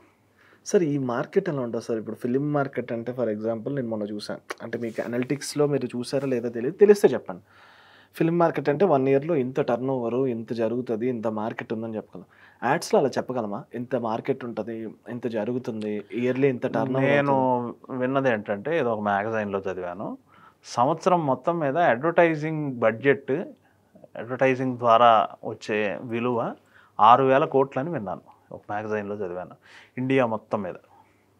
A: సార్ ఈ మార్కెట్ ఎలా ఉంటుంది సార్? ఇప్పుడు ఫిలిం మార్కెట్ అంటే ఫర్ ఎగ్జాంపుల్ నేను మొన్న చూసాను, అంటే మీకు అనలిటిక్స్లో మీరు చూసారా లేదా తెలిస్తే చెప్పండి. ఫిలిం మార్కెట్ అంటే 1 yearలో ఇంత టర్న్ ఓవరు, ఇంత జరుగుతుంది, ఇంత మార్కెట్ ఉందని చెప్పగలం. యాడ్స్లో అలా చెప్పగలమా? ఇంత మార్కెట్ ఉంటుంది, ఇంత జరుగుతుంది, ఇయర్లీ ఇంత టర్న్ ఓవర్?
B: నేను విన్నది ఏంటంటే ఏదో ఒక మ్యాగజైన్లో చదివాను, సంవత్సరం మొత్తం మీద అడ్వర్టైజింగ్ బడ్జెట్, అడ్వర్టైజింగ్ ద్వారా వచ్చే విలువ 6,000 కోట్లని విన్నాను, ఒక మ్యాగజైన్లో చదివాను. ఇండియా మొత్తం మీద,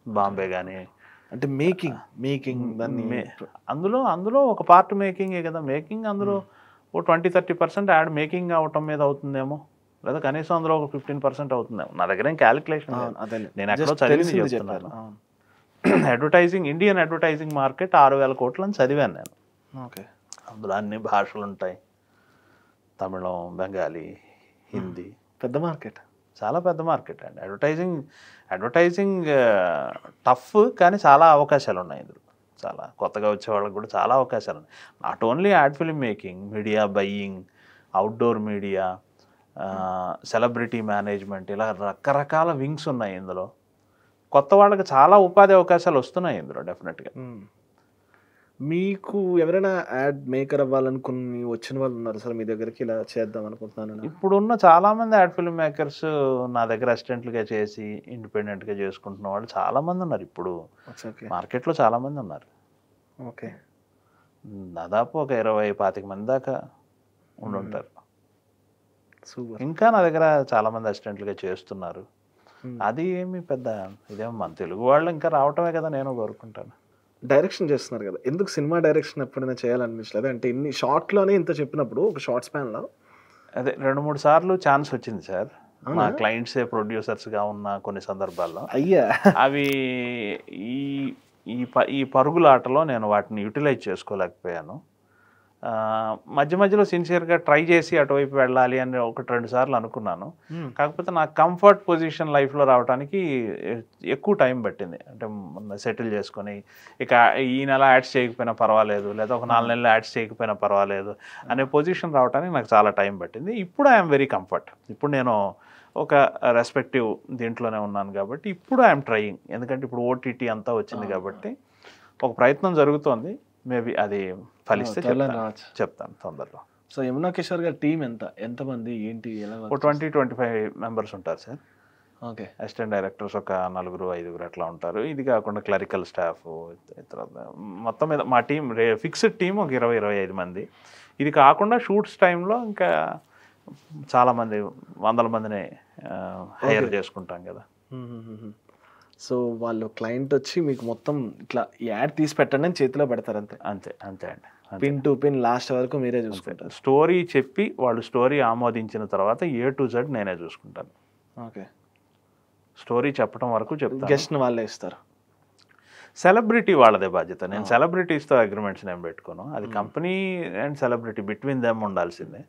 B: బాంబే కానీ,
A: అంటే మేకింగ్ దాన్ని
B: అందులో ఒక పార్ట్ మేకింగే కదా. మేకింగ్ అందులో ఓ 20-30% యాడ్ మేకింగ్ అవటం మీద అవుతుందేమో, లేదా కనీసం అందులో ఒక 15% అవుతుందేమో. నా దగ్గర ఏం క్యాలిక్యులేషన్, నేను ఎక్కడో చదివింది చెప్తున్నాను. అడ్వర్టైజింగ్, ఇండియన్ అడ్వర్టైజింగ్ మార్కెట్ 6,000 కోట్లని చదివాను నేను.
A: ఓకే.
B: అందులో అన్ని భాషలు ఉంటాయి, తమిళం, బెంగాలీ, హిందీ.
A: పెద్ద మార్కెట్, చాలా
B: పెద్ద మార్కెట్ అండి. అడ్వర్టైజింగ్ టఫ్, కానీ చాలా అవకాశాలు ఉన్నాయి ఇందులో. చాలా కొత్తగా వచ్చే వాళ్ళకి కూడా చాలా అవకాశాలు ఉన్నాయి. Not only ad film making, media buying, outdoor media, celebrity management, ఇలా రకరకాల వింగ్స్ ఉన్నాయి ఇందులో. కొత్త వాళ్ళకి చాలా ఉపాధి అవకాశాలు వస్తున్నాయి ఇందులో డెఫినెట్గా.
A: మీకు ఎవరైనా యాడ్ మేకర్ అవ్వాలనుకుని వచ్చిన వాళ్ళు ఉన్నారు సార్ మీ దగ్గరికి, ఇలా చేద్దాం అనుకుంటున్నాను?
B: ఇప్పుడున్న చాలామంది యాడ్ ఫిల్మ్ మేకర్స్ నా దగ్గర అసిస్టెంట్లుగా చేసి ఇండిపెండెంట్గా చేసుకుంటున్న వాళ్ళు చాలామంది ఉన్నారు. ఇప్పుడు మార్కెట్లో చాలామంది ఉన్నారు.
A: ఓకే.
B: దాదాపు ఒక 20-25 మంది దాకా ఉండుంటారు. ఇంకా నా దగ్గర చాలామంది అసిస్టెంట్లుగా చేస్తున్నారు. అది ఏమి పెద్ద ఇదేమో మన తెలుగు వాళ్ళు ఇంకా రావటమే కదా నేను కోరుకుంటాను.
A: డైరెక్షన్ చేస్తున్నారు కదా, ఎందుకు సినిమా డైరెక్షన్ ఎప్పుడైనా చేయాలనిపించలేదు? అంటే ఇన్ని షార్ట్లోనే ఇంత చెప్పినప్పుడు ఒక షార్ట్ స్పాన్లో
B: అదే 2-3 సార్లు ఛాన్స్ వచ్చింది సార్. మా క్లయింట్సే ప్రొడ్యూసర్స్గా ఉన్న కొన్ని సందర్భాల్లో.
A: అయ్యా,
B: అవి ఈ పరుగులాటలో నేను వాటిని యూటిలైజ్ చేసుకోలేకపోయాను. మధ్య మధ్యలో సిన్సియర్గా ట్రై చేసి అటువైపు వెళ్ళాలి అని 1-2 సార్లు అనుకున్నాను. కాకపోతే నాకు కంఫర్ట్ పొజిషన్ లైఫ్లో రావడానికి ఎక్కువ టైం పట్టింది. అంటే సెటిల్ చేసుకొని ఇక ఈ నెల యాడ్స్ చేయకపోయినా పర్వాలేదు, లేదా ఒక 4 నెలలు యాడ్స్ చేయకపోయినా పర్వాలేదు అనే పొజిషన్ రావడానికి నాకు చాలా టైం పట్టింది. ఇప్పుడు ఐఎమ్ వెరీ కంఫర్ట్. ఇప్పుడు నేను ఒక రెస్పెక్టివ్ దీంట్లోనే ఉన్నాను కాబట్టి ఇప్పుడు ఐఎమ్ ట్రయింగ్. ఎందుకంటే ఇప్పుడు ఓటీటీ అంతా వచ్చింది కాబట్టి ఒక ప్రయత్నం జరుగుతోంది. మేబీ అది ఫలిస్తే చెప్తాను తొందరలో.
A: సో యమునా కిషోర్ గారి టీం ఎంతమంది ఏంటి ఎలా?
B: 20-25 మెంబర్స్ ఉంటారు సార్.
A: ఓకే.
B: అసిస్టెంట్ డైరెక్టర్స్ ఒక 4-5 అట్లా ఉంటారు. ఇది కాకుండా క్లరికల్ స్టాఫ్ తర్వాత మొత్తం మీద మా టీం ఫిక్స్డ్ టీం ఒక 20-25 మంది. ఇది కాకుండా షూట్స్ టైంలో ఇంకా చాలామంది 100 మందిని హైర్ చేసుకుంటాం కదా.
A: సో వాళ్ళు క్లయింట్ వచ్చి మీకు మొత్తం ఇట్లా యాడ్ తీసి పెట్టండి అని చేతిలో పెడతారు అంతే?
B: అంతే అంతే అండి.
A: పిన్ టు పిన్ లాస్ట్ వరకు మీరే చూసుకుంటారు.
B: స్టోరీ చెప్పి వాళ్ళు స్టోరీ ఆమోదించిన తర్వాత A to Z నేనే చూసుకుంటాను.
A: ఓకే.
B: స్టోరీ చెప్పడం వరకు చెప్తాను.
A: గెస్ట్ని వాళ్ళే ఇస్తారు.
B: సెలబ్రిటీ వాళ్ళదే బాధ్యత. నేను సెలబ్రిటీస్తో అగ్రిమెంట్స్ నేను పెట్టుకోను. అది company and celebrity between them ఉండాల్సిందే.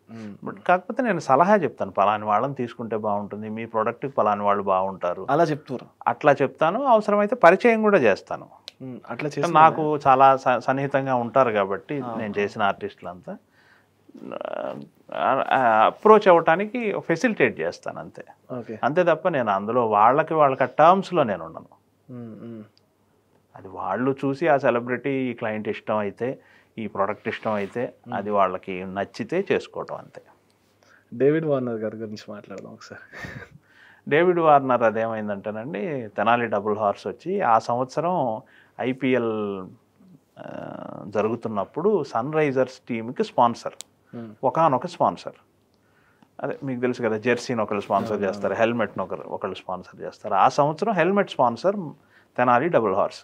B: బట్ కాకపోతే నేను సలహా చెప్తాను, పలాని వాళ్ళని తీసుకుంటే బాగుంటుంది, మీ ప్రోడక్ట్కి పలాని వాళ్ళు బాగుంటారు
A: అలా చెప్తారు.
B: అట్లా చెప్తాను. అవసరమైతే పరిచయం కూడా చేస్తాను.
A: అట్లా
B: నాకు చాలా సన్నిహితంగా ఉంటారు కాబట్టి నేను చేసిన ఆర్టిస్టులంతా అప్రోచ్ అవ్వటానికి ఫెసిలిటేట్ చేస్తాను అంతే. అంతే తప్ప నేను అందులో వాళ్ళకి ఆ టర్మ్స్లో నేను ఉండను. అది వాళ్ళు చూసి ఆ సెలబ్రిటీ ఈ క్లయింట్ ఇష్టం అయితే, ఈ ప్రోడక్ట్ ఇష్టం అయితే, అది వాళ్ళకి నచ్చితే చేసుకోవటం అంతే.
A: డేవిడ్ వార్నర్ గారి గురించి మాట్లాడదాం ఒకసారి.
B: డేవిడ్ వార్నర్ అదేమైందంటేనండి, తెనాలి డబుల్ హార్స్ వచ్చి ఆ సంవత్సరం IPL జరుగుతున్నప్పుడు సన్ రైజర్స్ టీంకి స్పాన్సర్, ఒకానొక స్పాన్సర్. అదే మీకు తెలుసు కదా, జెర్సీని ఒకళ్ళు స్పాన్సర్ చేస్తారు, హెల్మెట్ని ఒకళ్ళు స్పాన్సర్ చేస్తారు. ఆ సంవత్సరం helmet sponsor Tenali double horse.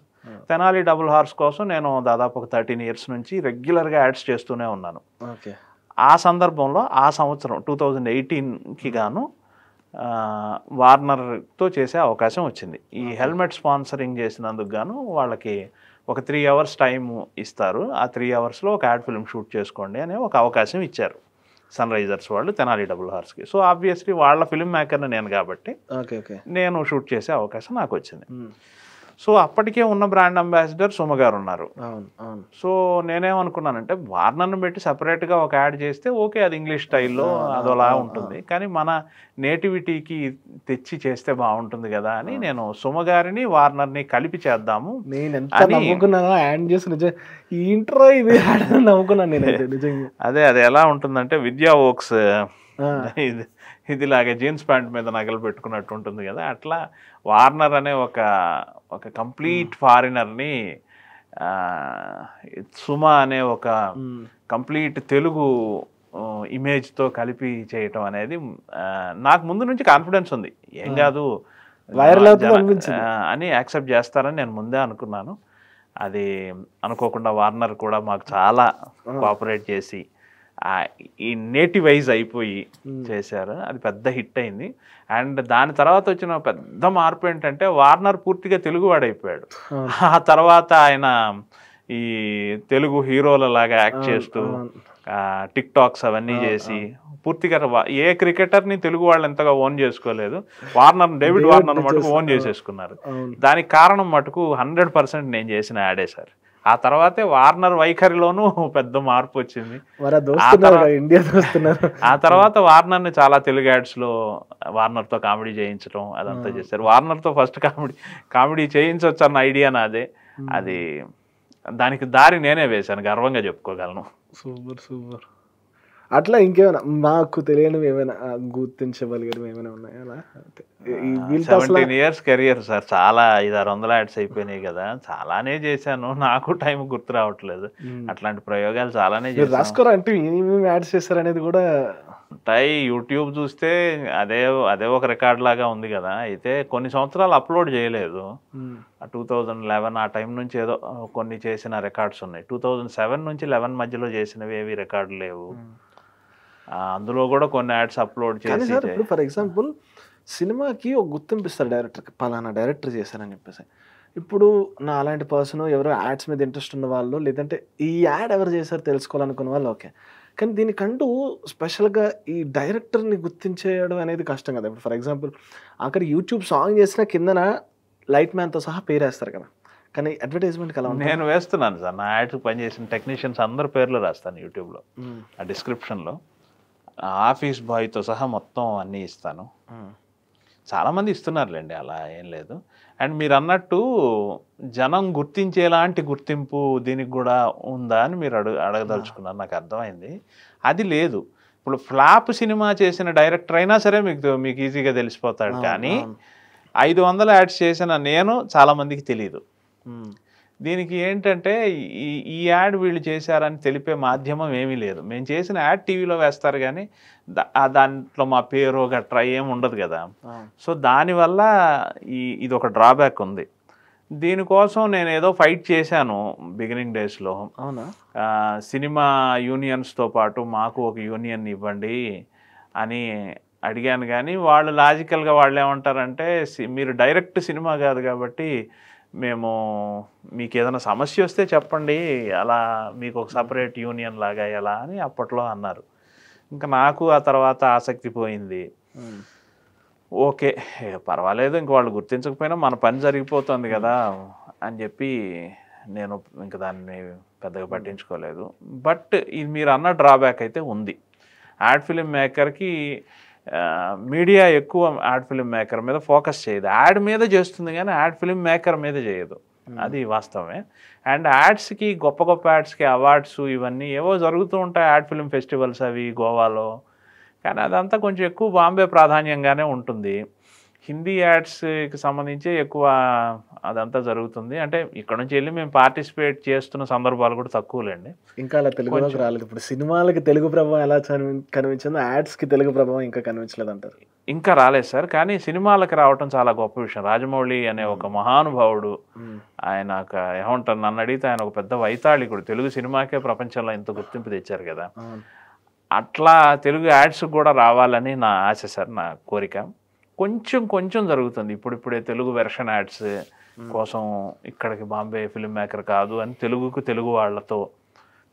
B: Tenali double horse కోసం నేను దాదాపు ఒక 13 years నుంచి రెగ్యులర్గా యాడ్స్ చేస్తూనే ఉన్నాను. ఆ సందర్భంలో ఆ సంవత్సరం 2018కి గాను వార్నర్తో చేసే అవకాశం వచ్చింది. ఈ హెల్మెట్ స్పాన్సరింగ్ చేసినందుకు గాను వాళ్ళకి ఒక 3 hours టైం ఇస్తారు. ఆ 3 hoursలో ఒక యాడ్ ఫిల్మ్ షూట్ చేసుకోండి అనే ఒక అవకాశం ఇచ్చారు సన్ రైజర్స్ వాళ్ళు తెనాలి డబుల్ హార్స్కి. సో ఆబ్వియస్లీ వాళ్ళ ఫిల్మ్ మేకర్ని నేను కాబట్టి నేను షూట్ చేసే అవకాశం నాకు వచ్చింది. సో అప్పటికే ఉన్న బ్రాండ్ అంబాసిడర్ సుమ గారు ఉన్నారు. సో నేనేమనుకున్నానంటే వార్నర్ను పెట్టి సపరేట్గా ఒక యాడ్ చేస్తే ఓకే, అది ఇంగ్లీష్ స్టైల్లో అదోలా ఉంటుంది, కానీ మన నేటివిటీకి తెచ్చి చేస్తే బాగుంటుంది కదా అని నేను సుమ గారిని వార్నర్ని కలిపి చేద్దాము. అదే ఎలా ఉంటుందంటే విద్యా వోక్స్ ఇదిలాగే జీన్స్ ప్యాంట్ మీద నగలు పెట్టుకున్నట్టు ఉంటుంది కదా, అట్లా వార్నర్ అనే ఒక కంప్లీట్ ఫారినర్ని సుమ అనే ఒక కంప్లీట్ తెలుగు ఇమేజ్తో కలిపి చేయటం అనేది నాకు ముందు నుంచి కాన్ఫిడెన్స్ ఉంది. ఏం కాదు అని యాక్సెప్ట్ చేస్తారని నేను ముందే అనుకున్నాను. అది అనుకోకుండా వార్నర్ కూడా మాకు చాలా కోఆపరేట్ చేసి ఈ నేటివైజ్ అయిపోయి చేశారు. అది పెద్ద హిట్ అయింది. అండ్ దాని తర్వాత వచ్చిన పెద్ద మార్పు ఏంటంటే వార్నర్ పూర్తిగా తెలుగువాడైపోయాడు. ఆ తర్వాత ఆయన ఈ తెలుగు హీరోల లాగా యాక్ట్ చేస్తూ టిక్ టాక్స్ అవన్నీ చేసి పూర్తిగా ఏ క్రికెటర్ని తెలుగు వాళ్ళు ఎంతగా ఓన్ చేసుకోలేదు, డేవిడ్ వార్నర్ మటుకు ఓన్ చేసేసుకున్నారు. దానికి కారణం మటుకు 100% నేను చేసిన యాడే సార్. ఆ తర్వాతే వార్నర్ వైఖరిలోనూ పెద్ద మార్పు వచ్చింది. ఆ తర్వాత వార్నర్ని చాలా తెలుగు యాడ్స్లో వార్నర్తో కామెడీ చేయించడం అదంతా చేశారు. వార్నర్తో ఫస్ట్ కామెడీ చేయించవచ్చు అన్న ఐడియా నాదే. అది దానికి దారి నేనే వేశాను, గర్వంగా చెప్పుకోగలను.
A: సూపర్. అట్లా ఇంకేమైనా మాకు తెలియనివి ఏమైనా గుర్తించగలిగేవి ఏమైనా ఉన్నాయా?
B: 17 years కెరియర్ సార్, చాలా 500-600 యాడ్స్ అయిపోయినాయి కదా, చాలానే చేశాను. నాకు టైం గుర్తు రావట్లేదు. అట్లాంటి ప్రయోగాలు చాలానే చేశాను.
A: అంటే యాడ్స్ చేస్తారు అనేది కూడా
B: ఉంటాయి. యూట్యూబ్ చూస్తే అదే ఒక రికార్డ్ లాగా ఉంది కదా. అయితే కొన్ని సంవత్సరాలు అప్లోడ్ చేయలేదు. 2011 ఆ టైం నుంచి ఏదో కొన్ని చేసిన రికార్డ్స్ ఉన్నాయి. 2007 నుంచి 11 మధ్యలో చేసినవి ఏవి రికార్డు లేవు. అందులో కూడా కొన్ని యాడ్స్ అప్లోడ్ చేసి.
A: ఫర్ ఎగ్జాంపుల్ సినిమాకి ఒక గుర్తింపు ఇస్తారు డైరెక్టర్కి, పలానా డైరెక్టర్ చేశారని చెప్పేసి. ఇప్పుడు నా అలాంటి పర్సన్ ఎవరో యాడ్స్ మీద ఇంట్రెస్ట్ ఉన్న వాళ్ళు, లేదంటే ఈ యాడ్ ఎవరు చేశారో తెలుసుకోవాలనుకున్న వాళ్ళు ఓకే. కానీ దీనికంటూ స్పెషల్‌గా ఈ డైరెక్టర్‌ని గుర్తించేయడం అనేది కష్టం కదా! ఇప్పుడు ఫర్ ఎగ్జాంపుల్ ఆఖరికి యూట్యూబ్ సాంగ్ చేసినా కిందన లైట్ మ్యాన్‌తో సహా పేరేస్తారు కదా! కానీ అడ్వర్టైజ్‌మెంట్‌కి అలా ఉంటదా?
B: నేను వేస్తున్నాను సార్. నా యాడ్‌కి పనిచేసిన టెక్నీషియన్స్ అందరి పేర్లు రాస్తాను యూట్యూబ్‌లో.
A: హ్మ్.
B: ఆ డిస్క్రిప్షన్‌లో ఆఫీస్ బాయ్‌తో సహా మొత్తం అన్నీ ఇస్తాను.
A: హ్మ్.
B: చాలామంది ఇస్తున్నారులెండి, అలా ఏం లేదు. అండ్ మీరన్నట్టు జనం గుర్తించేలాంటి గుర్తింపు దీనికి గూడా ఉందా అని మీరు
A: ఆ!
B: అడగదలుచుకున్నారు. నాకు అర్థమైంది. అది లేదు. ఇప్పుడు ఫ్లాప్ సినిమా చేసిన డైరెక్టర్ అయినా సరే మీకు ఈజీగా తెలిసిపోతాడు.
A: అవును.
B: కానీ
A: అవును.
B: 500 యాడ్స్ చేసిన నేను చాలా మందికి తెలీదు.
A: హ్మ్.
B: దీనికి ఏంటంటే ఈ ఈ యాడ్ వీళ్ళు చేశారని తెలిపే మాధ్యమం ఏమీ లేదు. మేము చేసిన యాడ్ టీవీలో వేస్తారు గానీ దాంట్లో మా పేరో గట్రా ఏమి ఉండదు గదా!
A: అవును.
B: సో, దానివల్ల ఇదొక డ్రాబ్యాక్ ఉంది. దీనికోసం నేనేదో ఫైట్ చేశాను బిగినింగ్ డేస్‌లో.
A: అవునా?
B: సినిమా యూనియన్స్‌తో పాటు మాకు ఒక యూనియన్ ఇవ్వండి అని అడిగాను గానీ, వాళ్ళు లాజికల్‌గా వాళ్ళేమంటారంటే, మీరు డైరెక్ట్ సినిమా గాదు గాబట్టి, మేము మీకేదైనా సమస్యొస్తే చెప్పండి. అలా మీకొక సెపరేట్ యూనియన్ లాగా ఎలా అని అప్పట్లో అన్నారు. ఇంక నాకు ఆ తర్వాత ఆసక్తి పోయింది.
A: హ్మ్.
B: ఓకే. పర్వాలేదు, ఇంక వాళ్ళు గుర్తించకపోయినా మన పని జరిగిపోతుంది గదా అని జెప్పి నేను ఇంక దాన్ని పెద్దగా
A: హ్మ్.
B: పట్టించుకోలేదు. బట్ ఇది మీరన్న డ్రాబ్యాక్ అయితే ఉంది. యాడ్ ఫిల్మ్ మేకర్‌కి మీడియా ఎక్కువ యాడ్ ఫిల్మ్ మేకర్ మీద ఫోకస్ చేయదు. యాడ్ మీద చేస్తుంది గానీ, యాడ్ ఫిల్మ్ మేకర్ మీద చేయదు.
A: హ్మ్.
B: అది వాస్తవమే. అండ్ యాడ్స్‌కి గొప్ప గొప్ప యాడ్స్‌కి అవార్డ్స్ ఇవన్నీ ఏవో జరుగుతూ ఉంటాయి. యాడ్ ఫిల్మ్ ఫెస్టివల్స్ అవి గోవాలో. కానీ అదంతా కొంచెం ఎక్కువ బాంబే ప్రాధాన్యంగానే ఉంటుంది. హిందీ యాడ్స్‌కి సంబంధించి ఎక్కువ అదంతా జరుగుతుంది. అంటే ఇక్కడ నుంచి ఎళ్లి మేము పార్టిసిపేట్ చేస్తున్న సందర్భాలు కూడా తక్కువలెండి.
A: ఇంకా అలా తెలుగులోకి
B: కొంచెం
A: రాలేదు. ఇప్పుడు సినిమాలకి తెలుగు ప్రభావం ఎలా కనిపించిందో యాడ్స్‌కి తెలుగు ప్రభావం ఇంకా కనిపించలేదంటారు.
B: ఇంకా రాలేదు సార్. కానీ సినిమాలకి రావటం చాలా గొప్ప విషయం. రాజమౌళి అనే ఒక
A: హ్మ్.
B: మహానుభావుడు.
A: హ్మ్.
B: ఆయన ఏమంటారు, నన్నడిగితే ఆయన ఒక పెద్ద వైతాళికుడు. తెలుగు సినిమాకే ప్రపంచంలో ఇంత గుర్తింపు తెచ్చారు గదా!
A: అవును.
B: అట్లా తెలుగు యాడ్స్‌కి గూడా రావాలని నా ఆశ సార్. నా కోరిక. కొంచెం కొంచెం జరుగుతుంది. ఇప్పుడిప్పుడే తెలుగు వెర్షన్ యాడ్స్
A: హ్మ్.
B: కోసం ఇక్కడికి బాంబే ఫిల్మ్ మేకర్ కాదు అని తెలుగుకు తెలుగు వాళ్ళతో,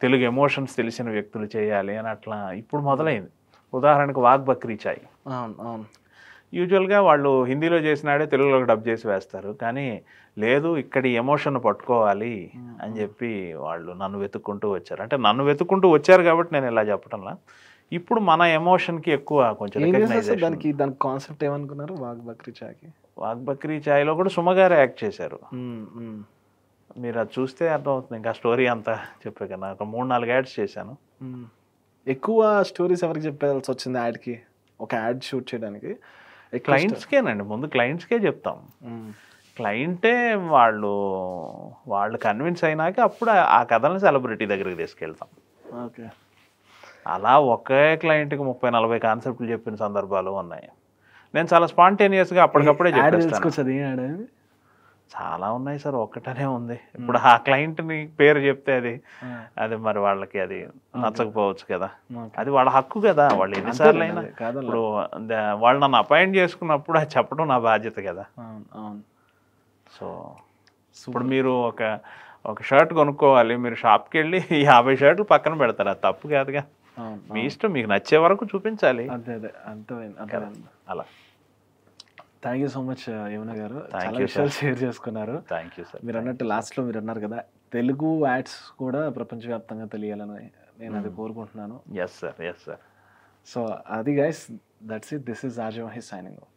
B: తెలుగు ఎమోషన్స్ తెలిసిన వ్యక్తులు చేయాలి అని అట్లా ఇప్పుడు
A: హ్మ్.
B: మొదలైంది. ఉదాహరణకు 'వాగ్ బక్రీ చాయ్.'
A: అవును. అవును.
B: యూజువల్‌గా వాళ్ళు హిందీలో చేసినాడే తెలుగులోకి డబ్ చేసి వేస్తారు. కానీ లేదు, ఇక్కడి ఎమోషన్ పట్టుకోవాలి
A: హ్మ్.
B: అని
A: హ్మ్.
B: చెప్పి వాళ్ళు నన్ను వెతుక్కుంటూ వచ్చారు. అంటే నన్ను వెతుక్కుంటూ వచ్చారు కాబట్టి నేను ఇలా చెప్పటంలా. ఇప్పుడు మన ఎమోషన్‌కి ఎక్కువ కొంచెం
A: ఏం చేశారు సార్
B: రికగ్నైజేషన్.
A: దానికి కాన్సెప్ట్ ఏమనుకున్నారు? 'వాగ్ బక్రీ చాకి'?
B: 'వాగ్ బక్రీ చాయ్‌లో' కూడా సుమ గారే యాక్ట్ చేశారు.
A: హ్మ్. హ్మ్.
B: మీరు అది చూస్తే అర్థమవుతుంది. ఇంకా స్టోరీ అంతా చెప్పే కన్నా ఒక 3, 4 యాడ్స్ చేశాను.
A: హ్మ్. ఎక్కువ స్టోరీస్ ఎవరికి చెప్పాల్సొచ్చింది యాడ్‌కి? ఒక యాడ్ షూట్ చేయడానికి ఎక్కువ
B: క్లయింట్స్‌కేనండి. ముందు క్లయింట్స్‌కే చెప్తాం.
A: హ్మ్.
B: క్లయింటే వాళ్ళు, వాళ్ళు కన్విన్స్ అయినాక అప్పుడు ఆ కథలను సెలబ్రిటీ దగ్గరికి తీసుకెళ్తాం.
A: ఓకే.
B: అలా ఒకే క్లయింట్‌కి 30, 40 కాన్సెప్ట్‌లు చెప్పిన సందర్భాలు ఉన్నాయి. నేను చాలా స్పాంటేనియస్‌గా అప్పటికప్పుడే
A: యాడ్
B: చెప్పేస్తాను.
A: తెలుసుకోవచ్చా? అది ఏ యాడ్ అది?
B: చాలా ఉన్నాయి సార్. ఒక్కటనే ఉంది. ఇప్పుడు
A: హ్మ్.
B: ఆ క్లయింట్‌ని పేరు చెప్తే అది,
A: ఆ!
B: అది మరి వాళ్ళకి అది
A: ఓకే.
B: నచ్చకపోవచ్చు కదా!
A: ఓకే.
B: అది వాళ్ళ హక్కు కదా! వాళ్ళు ఎన్ని
A: అంతేలెండి.
B: సార్లైనా
A: అదే
B: ఇప్పుడు
A: కాదనలేదు.
B: వాళ్ళు నన్ను అపాయింట్ చేసుకున్నప్పుడు అది చెప్పడం నా బాధ్యత కదా!
A: అవును. అవును.
B: సో, ఇప్పుడు
A: సూపర్.
B: మీరు ఒక షర్ట్ కొనుక్కోవాలి. మీరు షాప్‌కెళ్ళి 50 షర్టులు పక్కన పెడతారు. అది తప్పు కాదుగా!
A: అవును.
B: మీ
A: అవును.
B: ఇష్టం, మీకు నచ్చే వరకు చూపించాలి
A: అదే. అదే. అర్థమైంది.
B: కదా!
A: అర్థమైంది.
B: అలా.
A: Thank you so much Yamuna గారు.
B: థాంక్
A: చాలా
B: యూ
A: విషయాలు
B: సార్.
A: షేర్ చేసుకున్నారు.
B: Thank you sir. థాంక్
A: మీరన్నట్టు
B: యూ సార్.
A: లాస్ట్‌లో మీరన్నారు కదా! తెలుగు యాడ్స్ కూడా ప్రపంచవ్యాప్తంగా తెలియాలని నేనది
B: హ్మ్.
A: కోరుకుంటున్నాను.
B: Yes sir. Yes sir.
A: So అది guys that's it. This is RJ Mahesh signing of.